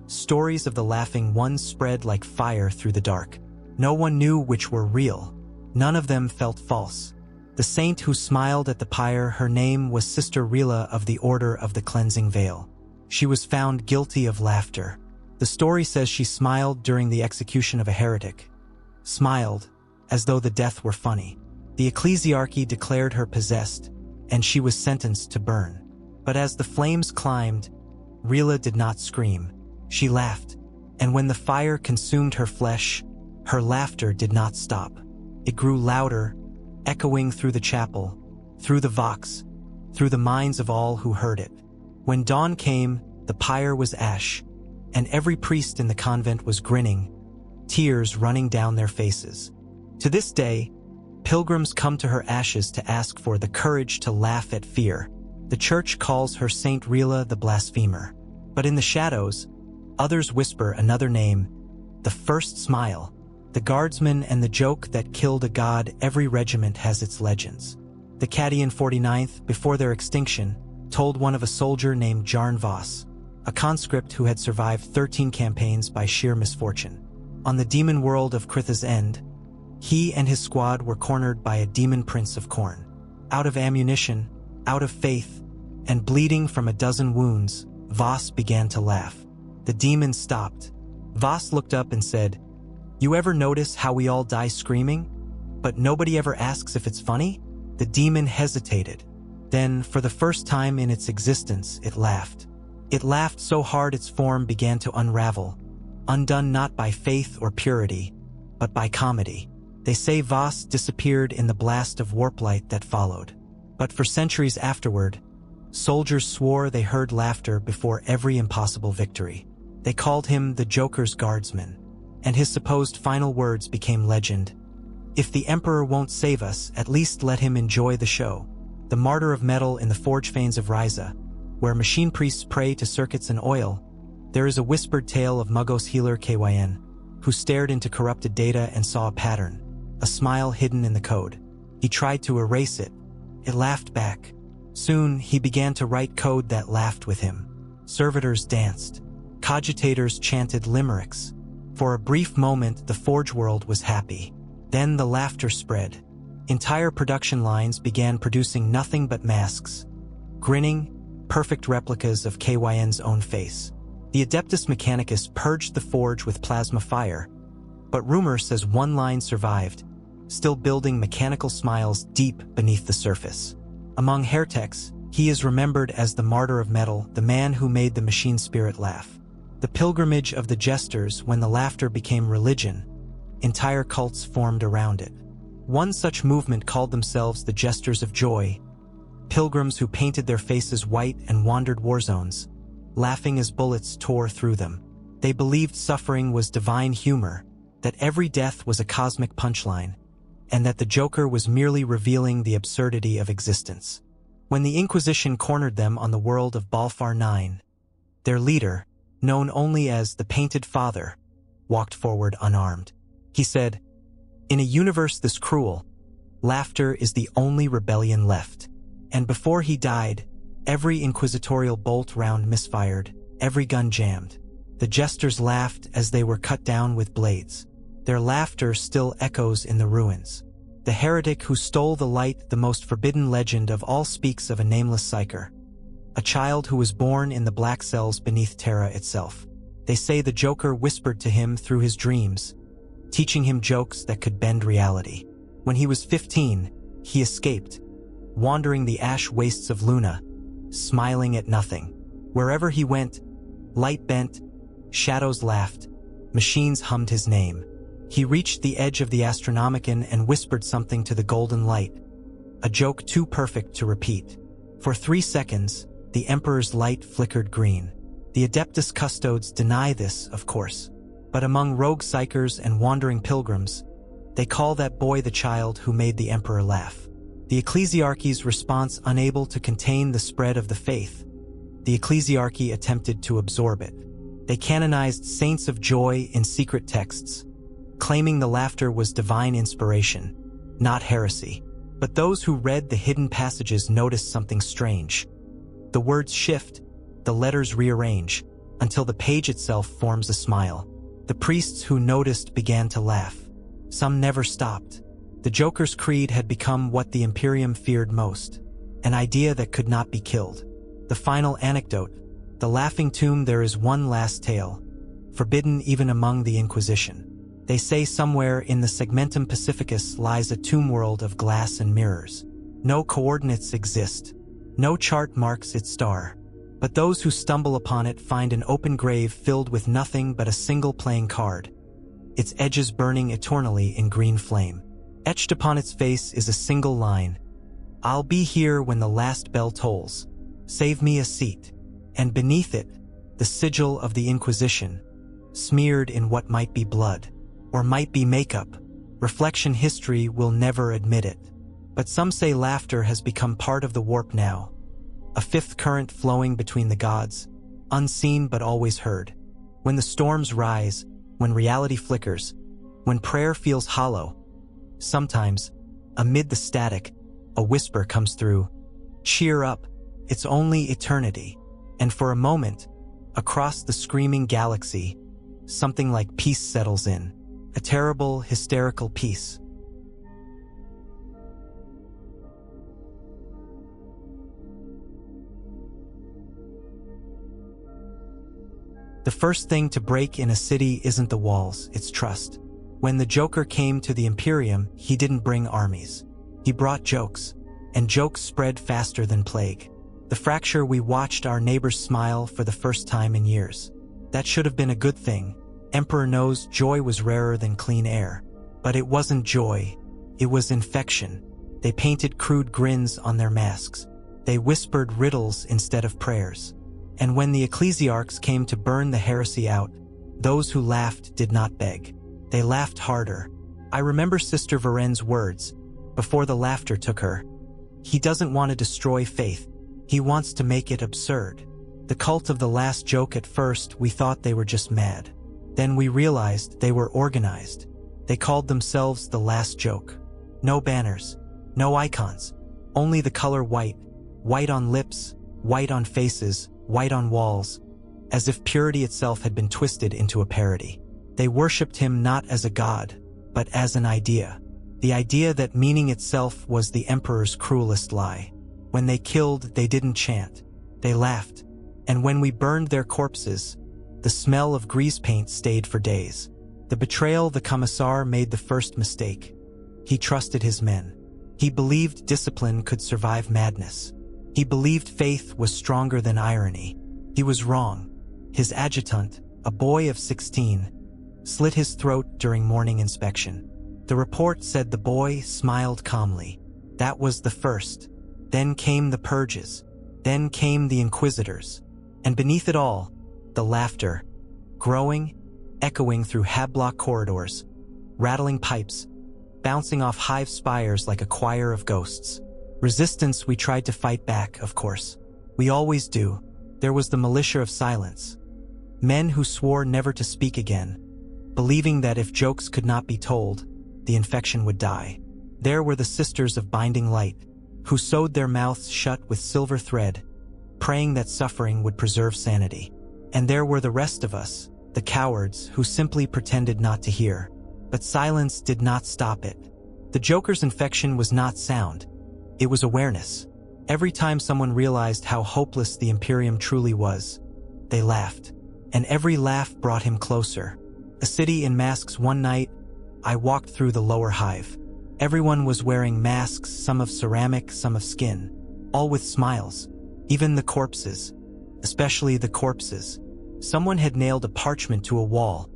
stories of the laughing ones spread like fire through the dark. No one knew which were real. None of them felt false. The saint who smiled at the pyre, her name was Sister Rila of the Order of the Cleansing Veil. She was found guilty of laughter. The story says she smiled during the execution of a heretic. Smiled, as though the death were funny. The ecclesiarchy declared her possessed, and she was sentenced to burn. But as the flames climbed, Rila did not scream. She laughed, and when the fire consumed her flesh, her laughter did not stop. It grew louder, echoing through the chapel, through the vox, through the minds of all who heard it. When dawn came, the pyre was ash, and every priest in the convent was grinning, tears running down their faces. To this day, pilgrims come to her ashes to ask for the courage to laugh at fear. The church calls her Saint Rila the Blasphemer. But in the shadows, others whisper another name, the first smile. The guardsman and the joke that killed a god. Every regiment has its legends. The Cadian 49th, before their extinction, told one of a soldier named Jarn Voss, a conscript who had survived 13 campaigns by sheer misfortune. On the demon world of Kritha's End, he and his squad were cornered by a demon prince of Khorne. Out of ammunition, out of faith, and bleeding from a dozen wounds, Voss began to laugh. The demon stopped. Voss looked up and said, "You ever notice how we all die screaming, but nobody ever asks if it's funny?" The demon hesitated. Then, for the first time in its existence, it laughed. It laughed so hard its form began to unravel, undone not by faith or purity, but by comedy. They say Voss disappeared in the blast of warplight that followed. But for centuries afterward, soldiers swore they heard laughter before every impossible victory. They called him the Joker's guardsman, and his supposed final words became legend. "If the Emperor won't save us, at least let him enjoy the show." The martyr of metal in the forge fanes of Ryza, where machine priests pray to circuits and oil, there is a whispered tale of Muggos healer Kyn, who stared into corrupted data and saw a pattern, a smile hidden in the code. He tried to erase it. It laughed back. Soon, he began to write code that laughed with him. Servitors danced. Cogitators chanted limericks. For a brief moment, the forge world was happy. Then the laughter spread. Entire production lines began producing nothing but masks. grinning, perfect replicas of KYN's own face. The Adeptus Mechanicus purged the forge with plasma fire, but rumor says one line survived, still building mechanical smiles deep beneath the surface. Among heretics, he is remembered as the martyr of metal, the man who made the machine spirit laugh. The pilgrimage of the jesters when the laughter became religion, entire cults formed around it. One such movement called themselves the Jesters of Joy, pilgrims who painted their faces white and wandered war zones, laughing as bullets tore through them. They believed suffering was divine humor, that every death was a cosmic punchline, and that the Joker was merely revealing the absurdity of existence. When the Inquisition cornered them on the world of Balfar 9, their leader, known only as the Painted Father, walked forward unarmed. He said, "In a universe this cruel, laughter is the only rebellion left." And before he died, every inquisitorial bolt round misfired, every gun jammed. The jesters laughed as they were cut down with blades. Their laughter still echoes in the ruins. The heretic who stole the light, the most forbidden legend of all, speaks of a nameless psyker, a child who was born in the black cells beneath Terra itself. They say the Joker whispered to him through his dreams, teaching him jokes that could bend reality. When he was 15, he escaped, wandering the ash wastes of Luna, smiling at nothing. Wherever he went, light bent, shadows laughed, machines hummed his name. He reached the edge of the Astronomicon and whispered something to the golden light, a joke too perfect to repeat. For 3 seconds, the Emperor's light flickered green. The Adeptus Custodes deny this, of course, but among rogue psychers and wandering pilgrims, they call that boy the child who made the Emperor laugh. The Ecclesiarchy's response unable to contain the spread of the faith, the Ecclesiarchy attempted to absorb it. They canonized saints of joy in secret texts, claiming the laughter was divine inspiration, not heresy. But those who read the hidden passages noticed something strange. The words shift, the letters rearrange, until the page itself forms a smile. The priests who noticed began to laugh. Some never stopped. The Joker's creed had become what the Imperium feared most, an idea that could not be killed. The final anecdote, the laughing tomb. There is one last tale, forbidden even among the Inquisition. They say somewhere in the Segmentum Pacificus lies a tomb world of glass and mirrors. No coordinates exist. No chart marks its star. But those who stumble upon it find an open grave filled with nothing but a single playing card, its edges burning eternally in green flame. Etched upon its face is a single line: "I'll be here when the last bell tolls. Save me a seat." And beneath it, the sigil of the Inquisition, smeared in what might be blood, or might be makeup. Reflection history will never admit it. But some say laughter has become part of the warp now, a fifth current flowing between the gods, unseen but always heard. When the storms rise, when reality flickers, when prayer feels hollow, sometimes, amid the static, a whisper comes through, "Cheer up, it's only eternity." And for a moment, across the screaming galaxy, something like peace settles in, a terrible, hysterical peace. The first thing to break in a city isn't the walls, it's trust. When the Joker came to the Imperium, he didn't bring armies. He brought jokes, and jokes spread faster than plague. The fracture we watched our neighbors smile for the first time in years. That should have been a good thing. Emperor knows joy was rarer than clean air. But it wasn't joy, it was infection. They painted crude grins on their masks. They whispered riddles instead of prayers. And when the ecclesiarchs came to burn the heresy out, those who laughed did not beg. They laughed harder. I remember Sister Varen's words, before the laughter took her. He doesn't want to destroy faith. He wants to make it absurd. The cult of the last joke, at first, we thought they were just mad. Then we realized they were organized. They called themselves the last joke. No banners, no icons, only the color white. White on lips, white on faces, white on walls, as if purity itself had been twisted into a parody. They worshipped him not as a god, but as an idea. The idea that meaning itself was the emperor's cruelest lie. When they killed, they didn't chant. They laughed. And when we burned their corpses, the smell of grease paint stayed for days. The betrayal, the commissar made the first mistake. He trusted his men. He believed discipline could survive madness. He believed faith was stronger than irony. He was wrong. His adjutant, a boy of 16, slit his throat during morning inspection. The report said the boy smiled calmly. That was the first. Then came the purges. Then came the inquisitors. And beneath it all, the laughter, growing, echoing through Hablock corridors, rattling pipes, bouncing off hive spires like a choir of ghosts. Resistance, we tried to fight back, of course. We always do. There was the militia of silence. Men who swore never to speak again, believing that if jokes could not be told, the infection would die. There were the sisters of binding light, who sewed their mouths shut with silver thread, praying that suffering would preserve sanity. And there were the rest of us, the cowards who simply pretended not to hear. But silence did not stop it. The Joker's infection was not sound. It was awareness. Every time someone realized how hopeless the Imperium truly was, they laughed. And every laugh brought him closer. A city in masks. One night, I walked through the lower hive. Everyone was wearing masks, some of ceramic, some of skin, all with smiles. Even the corpses, especially the corpses. Someone had nailed a parchment to a wall,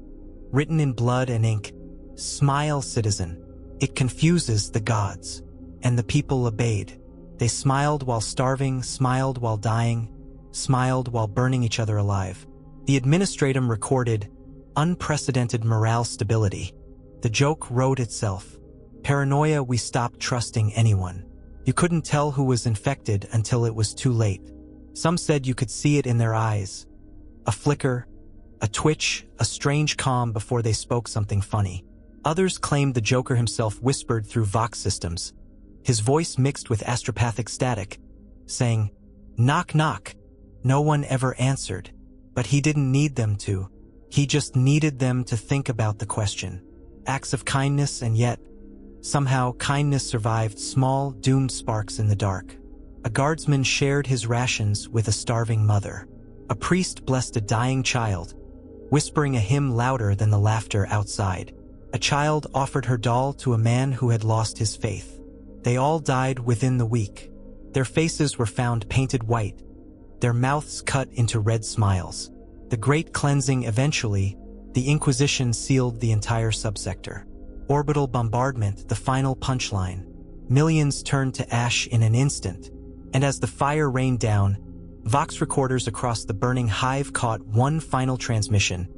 written in blood and ink, "Smile, citizen. It confuses the gods." And the people obeyed. They smiled while starving, smiled while dying, smiled while burning each other alive. The administratum recorded unprecedented morale stability. The joke wrote itself. Paranoia, we stopped trusting anyone. You couldn't tell who was infected until it was too late. Some said you could see it in their eyes. A flicker, a twitch, a strange calm before they spoke something funny. Others claimed the Joker himself whispered through Vox systems, his voice mixed with astropathic static, saying, "Knock, knock." No one ever answered, but he didn't need them to. He just needed them to think about the question. Acts of kindness, and yet, somehow kindness survived small, doomed sparks in the dark. A guardsman shared his rations with a starving mother. A priest blessed a dying child, whispering a hymn louder than the laughter outside. A child offered her doll to a man who had lost his faith. They all died within the week. Their faces were found painted white, their mouths cut into red smiles. The Great Cleansing. Eventually, the Inquisition sealed the entire subsector. Orbital bombardment, the final punchline. Millions turned to ash in an instant, and as the fire rained down, Vox recorders across the burning hive caught one final transmission.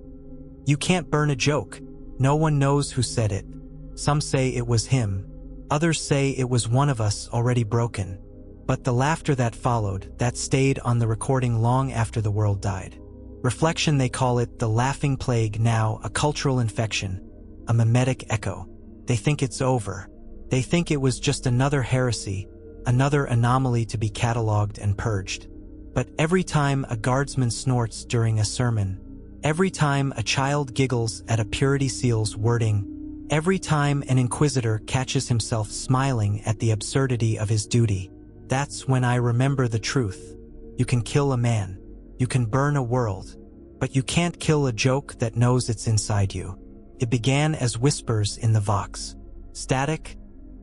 "You can't burn a joke. No one knows who said it. Some say it was him. Others say it was one of us already broken." But the laughter that followed, that stayed on the recording long after the world died. Reflection, they call it the laughing plague now, a cultural infection, a mimetic echo. They think it's over. They think it was just another heresy, another anomaly to be catalogued and purged. But every time a guardsman snorts during a sermon, every time a child giggles at a purity seal's wording, every time an inquisitor catches himself smiling at the absurdity of his duty, that's when I remember the truth. You can kill a man. You can burn a world. But you can't kill a joke that knows it's inside you. It began as whispers in the Vox. Static,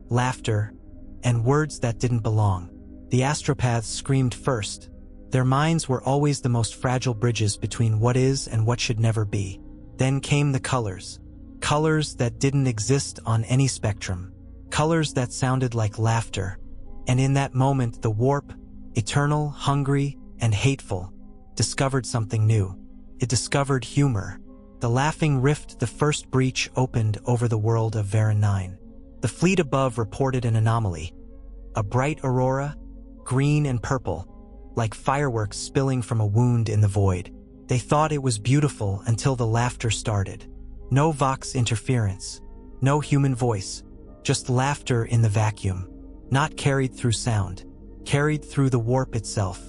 laughter, and words that didn't belong. The astropaths screamed first. Their minds were always the most fragile bridges between what is and what should never be. Then came the colors. Colors that didn't exist on any spectrum. Colors that sounded like laughter. And in that moment, the warp, eternal, hungry, and hateful, discovered something new. It discovered humor. The laughing rift, the first breach, opened over the world of Varan 9. The fleet above reported an anomaly. A bright aurora, green and purple, like fireworks spilling from a wound in the void. They thought it was beautiful until the laughter started. No Vox interference, no human voice, just laughter in the vacuum, not carried through sound, carried through the warp itself.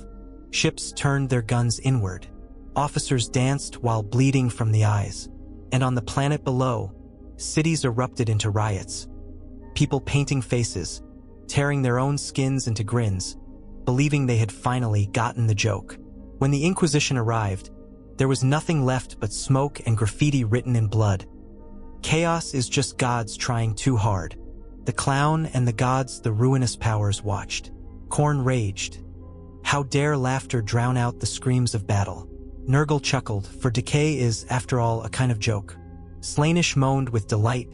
Ships turned their guns inward. Officers danced while bleeding from the eyes. And on the planet below, cities erupted into riots. People painting faces, tearing their own skins into grins, believing they had finally gotten the joke. When the Inquisition arrived, there was nothing left but smoke and graffiti written in blood. Chaos is just gods trying too hard. The clown and the gods the ruinous powers watched. Khorne raged. How dare laughter drown out the screams of battle? Nurgle chuckled, for decay is, after all, a kind of joke. Slaanesh moaned with delight.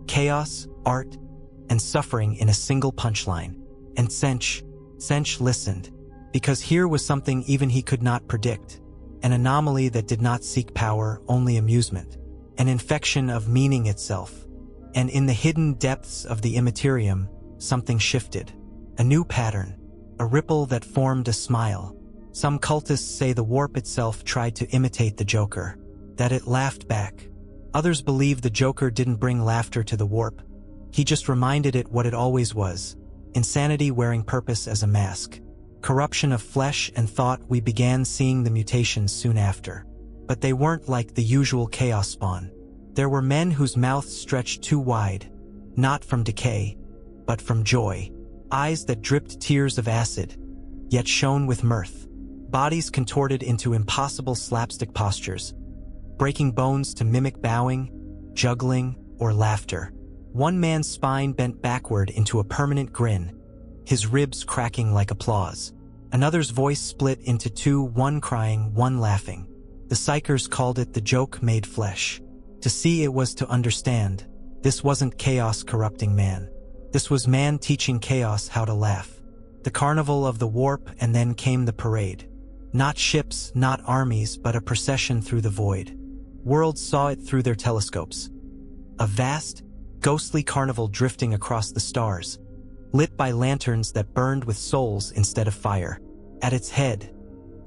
Chaos, art, and suffering in a single punchline. And Sench listened, because here was something even he could not predict. An anomaly that did not seek power, only amusement. An infection of meaning itself. And in the hidden depths of the immaterium, something shifted. A new pattern. A ripple that formed a smile. Some cultists say the warp itself tried to imitate the Joker. That it laughed back. Others believe the Joker didn't bring laughter to the warp. He just reminded it what it always was. Insanity wearing purpose as a mask. Corruption of flesh and thought. We began seeing the mutations soon after. But they weren't like the usual chaos spawn. There were men whose mouths stretched too wide. Not from decay, but from joy. Eyes that dripped tears of acid, yet shone with mirth. Bodies contorted into impossible slapstick postures. Breaking bones to mimic bowing, juggling, or laughter. One man's spine bent backward into a permanent grin, his ribs cracking like applause. Another's voice split into two, one crying, one laughing. The psychers called it the joke made flesh. To see it was to understand. This wasn't chaos corrupting man. This was man teaching chaos how to laugh. The carnival of the warp, and then came the parade. Not ships, not armies, but a procession through the void. Worlds saw it through their telescopes. A vast, ghostly carnival drifting across the stars, lit by lanterns that burned with souls instead of fire. At its head,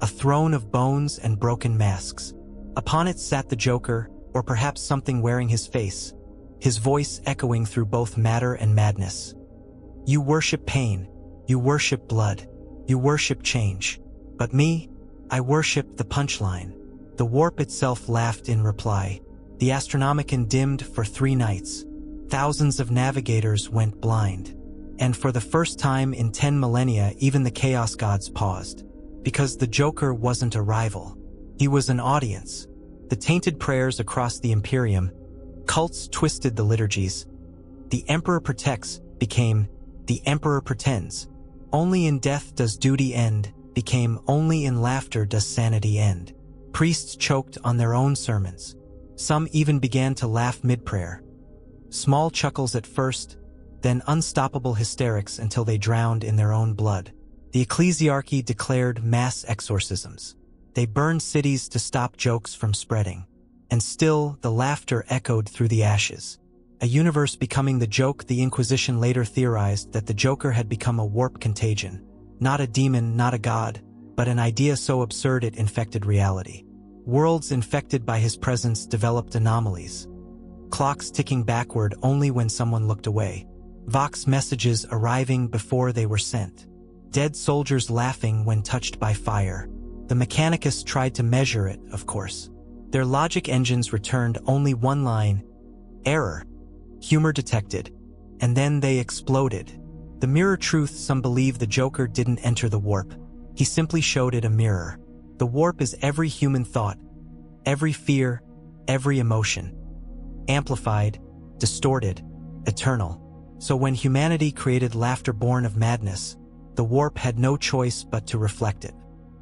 a throne of bones and broken masks. Upon it sat the Joker, or perhaps something wearing his face, his voice echoing through both matter and madness. You worship pain, you worship blood, you worship change. But me, I worship the punchline. The warp itself laughed in reply. The Astronomicon dimmed for 3 nights. Thousands of navigators went blind. And for the first time in 10 millennia, even the Chaos Gods paused. Because the Joker wasn't a rival. He was an audience. The tainted prayers across the Imperium, cults twisted the liturgies. The Emperor protects became the Emperor pretends. Only in death does duty end became only in laughter does sanity end. Priests choked on their own sermons. Some even began to laugh mid-prayer. Small chuckles at first, then unstoppable hysterics until they drowned in their own blood. The ecclesiarchy declared mass exorcisms. They burned cities to stop jokes from spreading. And still, the laughter echoed through the ashes. A universe becoming the joke. The Inquisition later theorized that the Joker had become a warp contagion. Not a demon, not a god, but an idea so absurd it infected reality. Worlds infected by his presence developed anomalies. Clocks ticking backward only when someone looked away. Vox messages arriving before they were sent. Dead soldiers laughing when touched by fire. The Mechanicus tried to measure it, of course. Their logic engines returned only one line. Error. Humor detected. And then they exploded. The mirror truth. Some believe the Joker didn't enter the warp. He simply showed it a mirror. The warp is every human thought, every fear, every emotion. Amplified, distorted, eternal. So when humanity created laughter born of madness, the warp had no choice but to reflect it.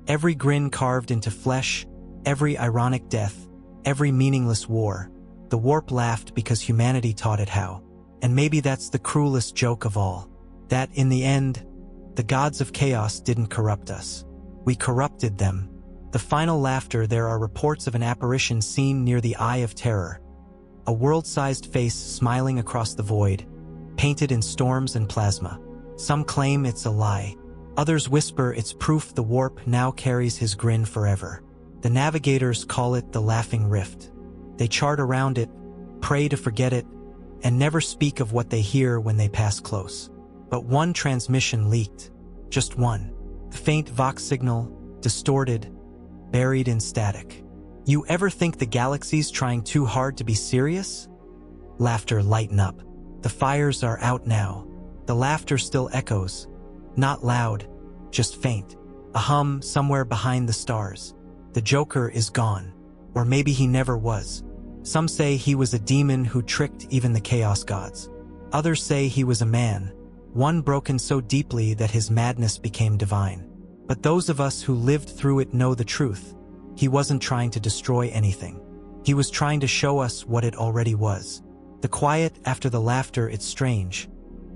Every grin carved into flesh, every ironic death, every meaningless war, the warp laughed because humanity taught it how. And maybe that's the cruelest joke of all. That, in the end, the gods of chaos didn't corrupt us. We corrupted them. The final laughter. There are reports of an apparition seen near the Eye of Terror. A world-sized face smiling across the void, painted in storms and plasma. Some claim it's a lie. Others whisper it's proof the warp now carries his grin forever. The navigators call it the Laughing Rift. They chart around it, pray to forget it, and never speak of what they hear when they pass close. But one transmission leaked. Just one. The faint Vox signal, distorted, buried in static. You ever think the galaxy's trying too hard to be serious? Laughter lighten up. The fires are out now. The laughter still echoes. Not loud, just faint. A hum somewhere behind the stars. The Joker is gone. Or maybe he never was. Some say he was a demon who tricked even the chaos gods. Others say he was a man, one broken so deeply that his madness became divine. But those of us who lived through it know the truth. He wasn't trying to destroy anything. He was trying to show us what it already was. The quiet after the laughter, it's strange.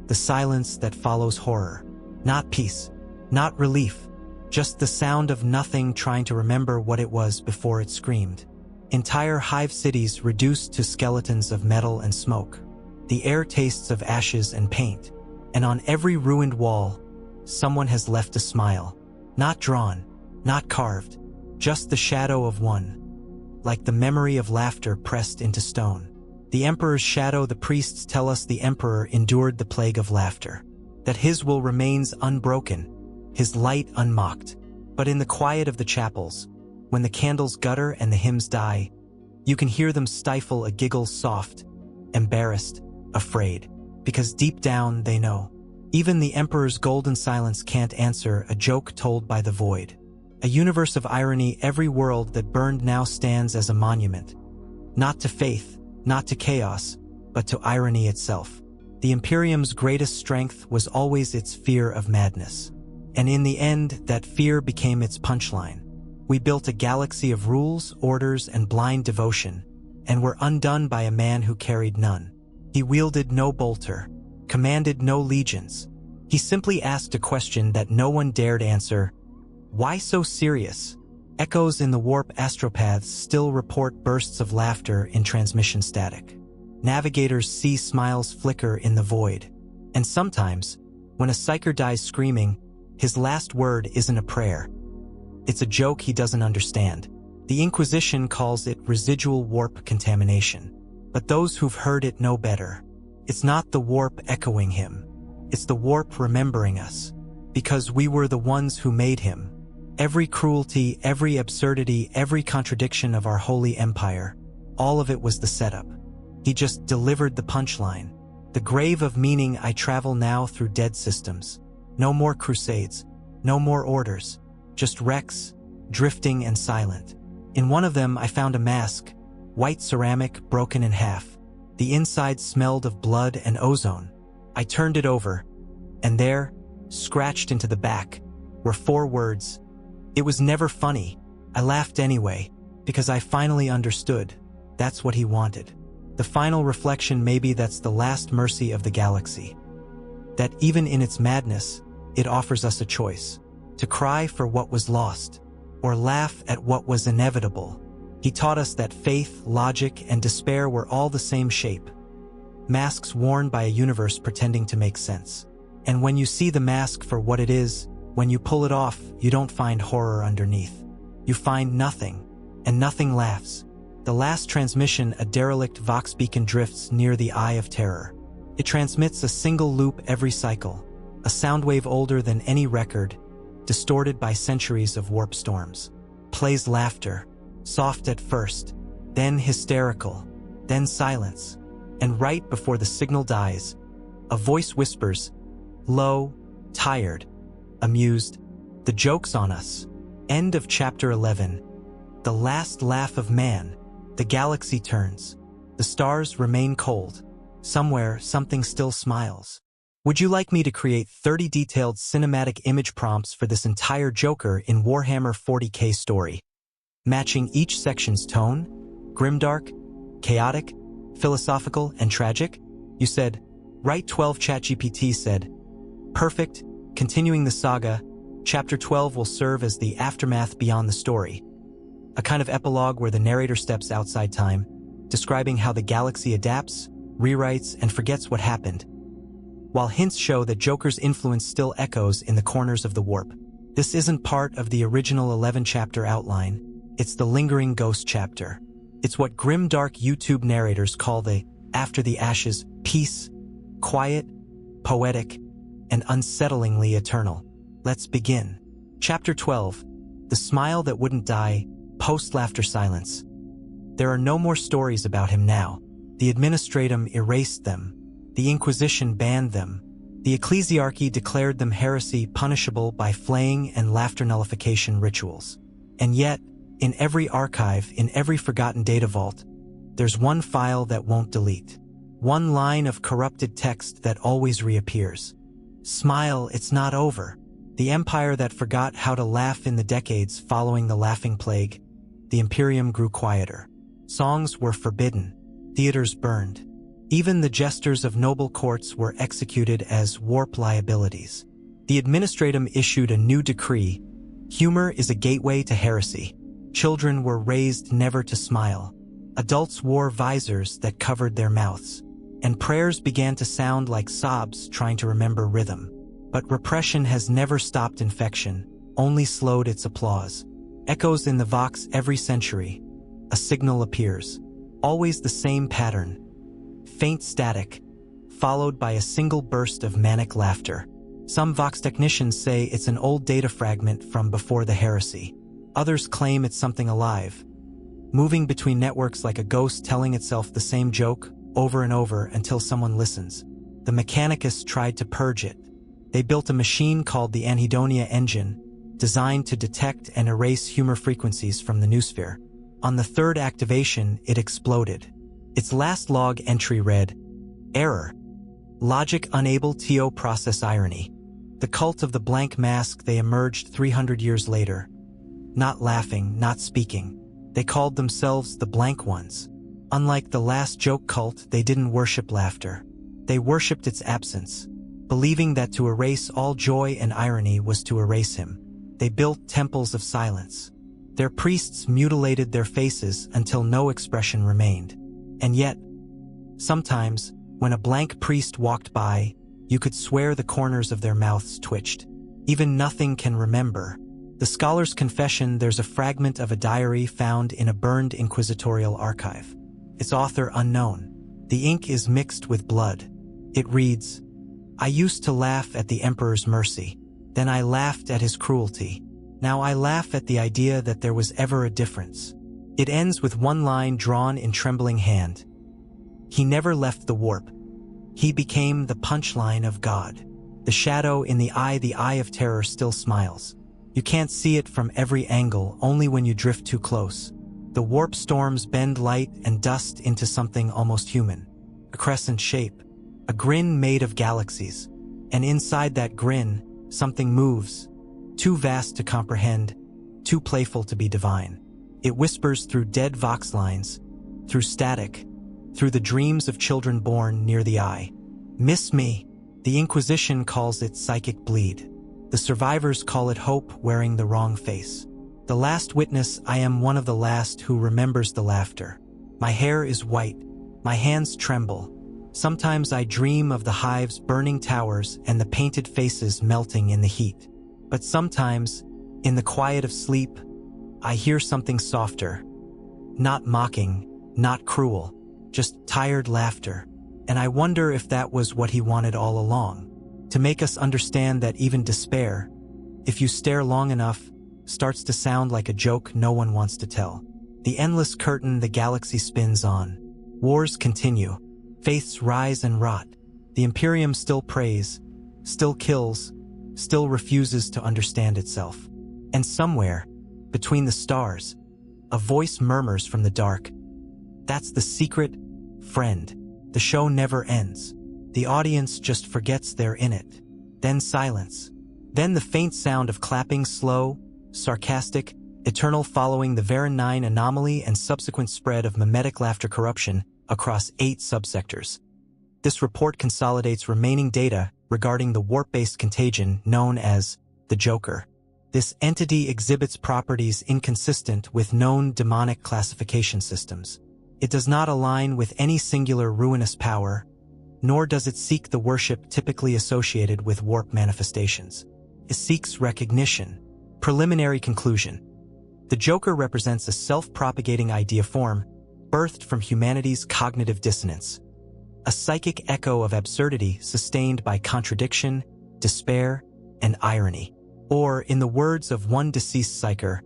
The silence that follows horror. Not peace, not relief, just the sound of nothing trying to remember what it was before it screamed. Entire hive cities reduced to skeletons of metal and smoke. The air tastes of ashes and paint. And on every ruined wall, someone has left a smile. Not drawn, not carved, just the shadow of one. Like the memory of laughter pressed into stone. The emperor's shadow, the priests tell us the emperor endured the plague of laughter. That his will remains unbroken, his light unmocked. But in the quiet of the chapels, when the candles gutter and the hymns die, you can hear them stifle a giggle, soft, embarrassed, afraid. Because deep down they know. Even the emperor's golden silence can't answer a joke told by the void. A universe of irony, every world that burned now stands as a monument. Not to faith, not to chaos, but to irony itself. The Imperium's greatest strength was always its fear of madness. And in the end, that fear became its punchline. We built a galaxy of rules, orders, and blind devotion, and were undone by a man who carried none. He wielded no bolter, commanded no legions. He simply asked a question that no one dared answer. Why so serious? Echoes in the warp astropaths still report bursts of laughter in transmission static. Navigators see smiles flicker in the void. And sometimes, when a psyker dies screaming, his last word isn't a prayer. It's a joke he doesn't understand. The Inquisition calls it residual warp contamination. But those who've heard it know better. It's not the warp echoing him. It's the warp remembering us. Because we were the ones who made him. Every cruelty, every absurdity, every contradiction of our holy empire, all of it was the setup. He just delivered the punchline. The grave of meaning. I travel now through dead systems. No more crusades. No more orders. Just wrecks, drifting and silent. In one of them I found a mask. White ceramic, broken in half. The inside smelled of blood and ozone. I turned it over, and there, scratched into the back, were 4 words. It was never funny. I laughed anyway, because I finally understood. That's what he wanted. The final reflection, maybe that's the last mercy of the galaxy. That even in its madness, it offers us a choice. To cry for what was lost, or laugh at what was inevitable. He taught us that faith, logic, and despair were all the same shape. Masks worn by a universe pretending to make sense. And when you see the mask for what it is, when you pull it off, you don't find horror underneath. You find nothing, and nothing laughs. The last transmission, a derelict Vox beacon, drifts near the Eye of Terror. It transmits a single loop every cycle, a sound wave older than any record, distorted by centuries of warp storms. Plays laughter. Soft at first, then hysterical, then silence. And right before the signal dies, a voice whispers, low, tired, amused, the joke's on us. End of chapter 11. The last laugh of man. The galaxy turns. The stars remain cold. Somewhere, something still smiles. Would you like me to create 30 detailed cinematic image prompts for this entire Joker in Warhammer 40k story? Matching each section's tone, grimdark, chaotic, philosophical, and tragic? You said, write 12. ChatGPT said, perfect. Continuing the saga, chapter 12 will serve as the aftermath beyond the story. A kind of epilogue where the narrator steps outside time, describing how the galaxy adapts, rewrites, and forgets what happened. While hints show that Joker's influence still echoes in the corners of the warp. This isn't part of the original 11-chapter outline. It's the lingering ghost chapter. It's what grim-dark YouTube narrators call the After the Ashes piece, quiet, poetic, and unsettlingly eternal. Let's begin. Chapter 12, The Smile That Wouldn't Die, Post-Laughter Silence. There are no more stories about him now. The Administratum erased them. The Inquisition banned them. The ecclesiarchy declared them heresy punishable by flaying and laughter nullification rituals. And yet, in every archive, in every forgotten data vault, there's one file that won't delete. One line of corrupted text that always reappears. Smile, it's not over. The empire that forgot how to laugh in the decades following the Laughing Plague, the Imperium grew quieter. Songs were forbidden. Theaters burned. Even the jesters of noble courts were executed as warp liabilities. The administratum issued a new decree. Humor is a gateway to heresy. Children were raised never to smile. Adults wore visors that covered their mouths. And prayers began to sound like sobs trying to remember rhythm. But repression has never stopped infection, only slowed its applause. Echoes in the vox every century. A signal appears. Always the same pattern. Faint static, followed by a single burst of manic laughter. Some vox technicians say it's an old data fragment from before the heresy. Others claim it's something alive, moving between networks like a ghost telling itself the same joke over and over until someone listens. The mechanics tried to purge it. They built a machine called the Anhedonia engine, designed to detect and erase humor frequencies from the noosphere. On the third activation, it exploded. Its last log entry read, "Error. Logic unable to process irony." The cult of the blank mask, they emerged 300 years later. Not laughing, not speaking. They called themselves the Blank Ones. Unlike the last joke cult, they didn't worship laughter. They worshipped its absence, believing that to erase all joy and irony was to erase him. They built temples of silence. Their priests mutilated their faces until no expression remained. And yet, sometimes, when a blank priest walked by, you could swear the corners of their mouths twitched. Even nothing can remember. The scholar's confession, there's a fragment of a diary found in a burned inquisitorial archive. Its author unknown. The ink is mixed with blood. It reads, "I used to laugh at the emperor's mercy. Then I laughed at his cruelty. Now I laugh at the idea that there was ever a difference." It ends with one line drawn in trembling hand. "He never left the warp. He became the punchline of God. The shadow in the eye of terror still smiles. You can't see it from every angle, only when you drift too close. The warp storms bend light and dust into something almost human. A crescent shape. A grin made of galaxies. And inside that grin, something moves. Too vast to comprehend, too playful to be divine. It whispers through dead vox lines, through static, through the dreams of children born near the eye. Miss me. The Inquisition calls it psychic bleed. The survivors call it hope wearing the wrong face. The last witness, I am one of the last who remembers the laughter. My hair is white. My hands tremble. Sometimes I dream of the hives burning towers and the painted faces melting in the heat. But sometimes, in the quiet of sleep, I hear something softer. Not mocking, not cruel, just tired laughter. And I wonder if that was what he wanted all along. To make us understand that even despair, if you stare long enough, starts to sound like a joke no one wants to tell. The endless curtain the galaxy spins on. Wars continue. Faiths rise and rot. The Imperium still prays, still kills, still refuses to understand itself. And somewhere, between the stars, a voice murmurs from the dark. That's the secret, friend. The show never ends. The audience just forgets they're in it. Then silence. Then the faint sound of clapping, slow, sarcastic, eternal, following the Varan 9 anomaly and subsequent spread of mimetic laughter corruption across 8 subsectors. This report consolidates remaining data regarding the warp-based contagion known as the Joker. This entity exhibits properties inconsistent with known demonic classification systems. It does not align with any singular ruinous power, nor does it seek the worship typically associated with warp manifestations. It seeks recognition. Preliminary conclusion. The Joker represents a self-propagating idea form, birthed from humanity's cognitive dissonance. A psychic echo of absurdity sustained by contradiction, despair, and irony. Or, in the words of one deceased psyker,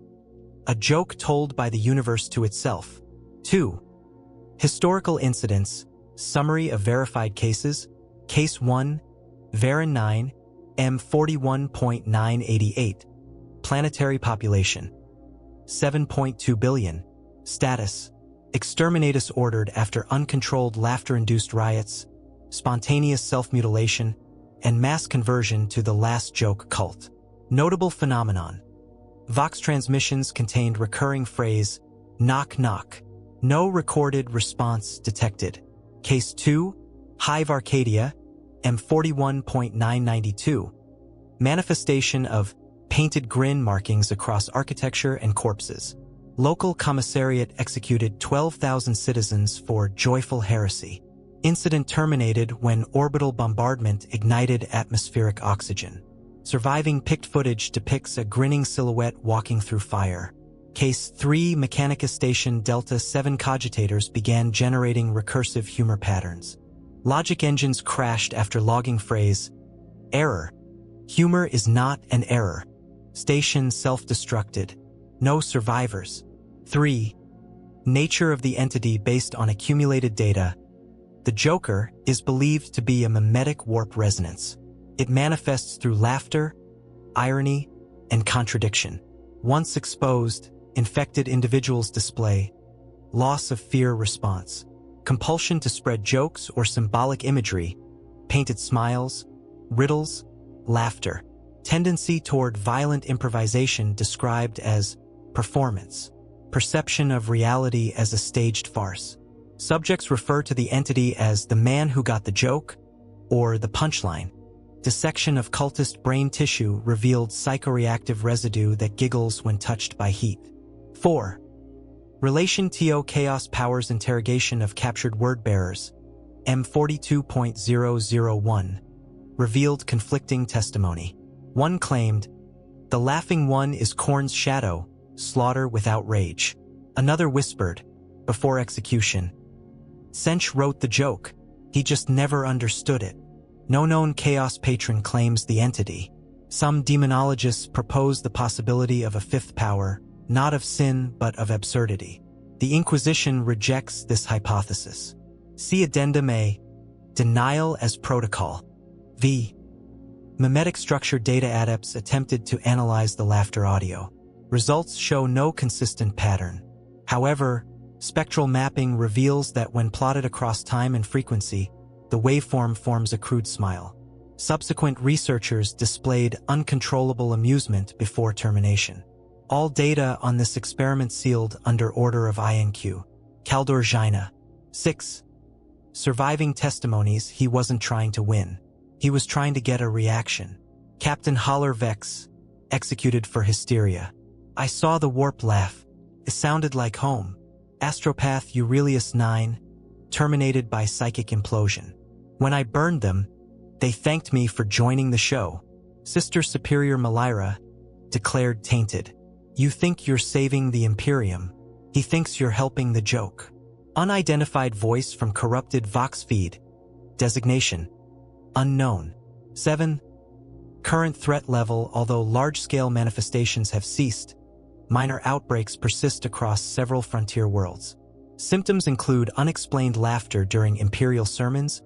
a joke told by the universe to itself. 2. Historical incidents. Summary of verified cases. Case 1. Varan 9, M41.988. Planetary population 7.2 billion. Status: exterminatus ordered after uncontrolled laughter-induced riots, spontaneous self-mutilation, and mass conversion to the last joke cult. Notable phenomenon: Vox transmissions contained recurring phrase, knock knock. No recorded response detected. Case 2, Hive Arcadia, M41.992. Manifestation of painted grin markings across architecture and corpses. Local commissariat executed 12,000 citizens for joyful heresy. Incident terminated when orbital bombardment ignited atmospheric oxygen. Surviving picked footage depicts a grinning silhouette walking through fire. Case 3, Mechanica Station Delta 7 cogitators began generating recursive humor patterns. Logic engines crashed after logging phrase, error. Humor is not an error. Station self-destructed. No survivors. 3. Nature of the entity based on accumulated data. The Joker is believed to be a mimetic warp resonance. It manifests through laughter, irony, and contradiction. Once exposed, infected individuals display loss of fear response, compulsion to spread jokes or symbolic imagery, painted smiles, riddles, laughter, tendency toward violent improvisation described as performance, perception of reality as a staged farce. Subjects refer to the entity as the man who got the joke or the punchline. Dissection of cultist brain tissue revealed psychoreactive residue that giggles when touched by heat. 4. Relation to Chaos Powers interrogation of captured word-bearers, M42.001, revealed conflicting testimony. One claimed, "The laughing one is Korn's shadow, slaughter without rage." Another whispered, before execution, "Sench wrote the joke, he just never understood it." No known Chaos patron claims the entity. Some demonologists propose the possibility of a fifth power, not of sin but of absurdity. The Inquisition rejects this hypothesis. See Addendum A. Denial as protocol. V. Mimetic structure data adepts attempted to analyze the laughter audio. Results show no consistent pattern. However, spectral mapping reveals that when plotted across time and frequency, the waveform forms a crude smile. Subsequent researchers displayed uncontrollable amusement before termination. All data on this experiment sealed under order of INQ. Kaldor Jaina. 6. Surviving testimonies: he wasn't trying to win. He was trying to get a reaction. Captain Holler Vex, executed for hysteria. "I saw the warp laugh. It sounded like home." Astropath Aurelius 9, terminated by psychic implosion. "When I burned them, they thanked me for joining the show." Sister Superior Malira, declared tainted. "You think you're saving the Imperium. He thinks you're helping the joke." Unidentified voice from corrupted Vox feed. Designation: unknown. 7. Current threat level: although large-scale manifestations have ceased, minor outbreaks persist across several frontier worlds. Symptoms include unexplained laughter during Imperial sermons,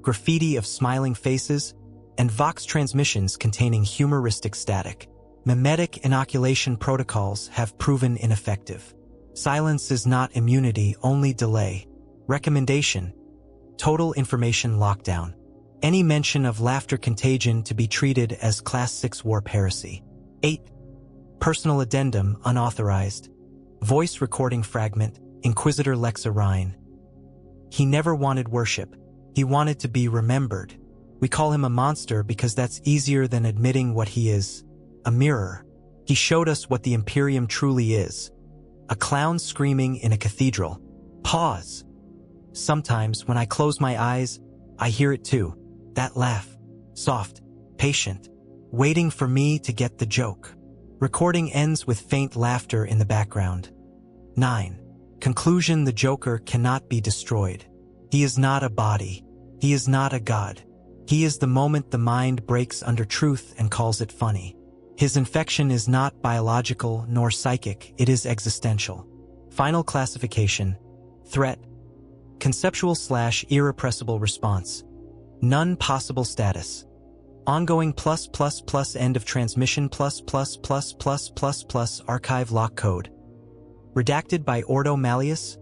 graffiti of smiling faces, and Vox transmissions containing humoristic static. Mimetic inoculation protocols have proven ineffective. Silence is not immunity, only delay. Recommendation: total information lockdown. Any mention of laughter contagion to be treated as Class 6 warp heresy. 8. Personal addendum unauthorized. Voice recording fragment, Inquisitor Lexa Rhine. "He never wanted worship. He wanted to be remembered. We call him a monster because that's easier than admitting what he is. A mirror. He showed us what the Imperium truly is. A clown screaming in a cathedral." Pause. "Sometimes when I close my eyes, I hear it too. That laugh. Soft, patient, waiting for me to get the joke." Recording ends with faint laughter in the background. 9. Conclusion: the Joker cannot be destroyed. He is not a body. He is not a god. He is the moment the mind breaks under truth and calls it funny. His infection is not biological nor psychic, it is existential. Final classification: threat, conceptual/irrepressible response. None possible status: Ongoing end of transmission archive lock code. Redacted by Ordo Malleus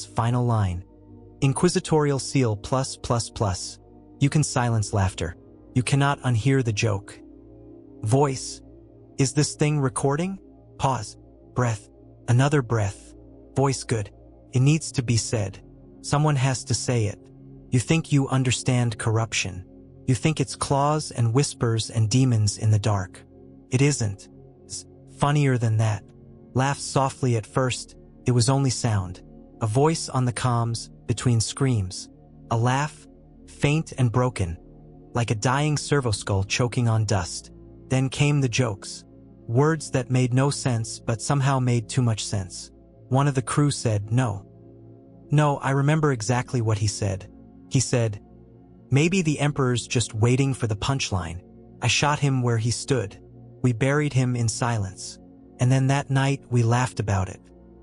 final line. Inquisitorial seal . You can silence laughter. You cannot unhear the joke. Voice. Is this thing recording? Pause. Breath. Another breath. Voice good. It needs to be said. Someone has to say it. You think you understand corruption. You think it's claws and whispers and demons in the dark. It isn't. It's funnier than that. Laugh softly at first. It was only sound. A voice on the comms, between screams. A laugh, faint and broken, like a dying servoskull choking on dust. Then came the jokes. Words that made no sense but somehow made too much sense. One of the crew said, "No. No, I remember exactly what he said. He said, maybe the Emperor's just waiting for the punchline. I shot him where he stood. We buried him in silence. And then that night we laughed about it."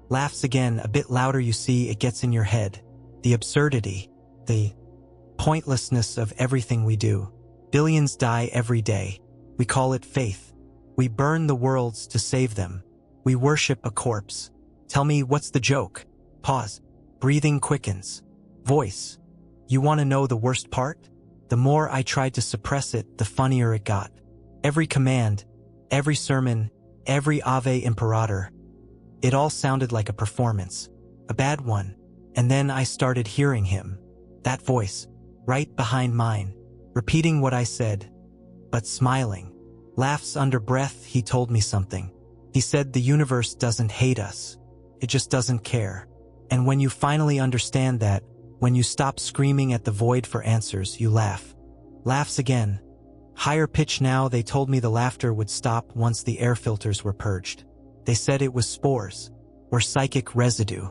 Laughs again, a bit louder. You see, it gets in your head. The absurdity, the pointlessness of everything we do. Billions die every day. We call it faith. We burn the worlds to save them. We worship a corpse. Tell me, what's the joke? Pause. Breathing quickens. Voice. You want to know the worst part? The more I tried to suppress it, the funnier it got. Every command, every sermon, every Ave Imperator. It all sounded like a performance. A bad one. And then I started hearing him. That voice. Right behind mine. Repeating what I said. But smiling. Laughs under breath. He told me something. He said the universe doesn't hate us. It just doesn't care. And when you finally understand that, when you stop screaming at the void for answers, you laugh. Laughs again. Higher pitch now. They told me the laughter would stop once the air filters were purged. They said it was spores, or psychic residue.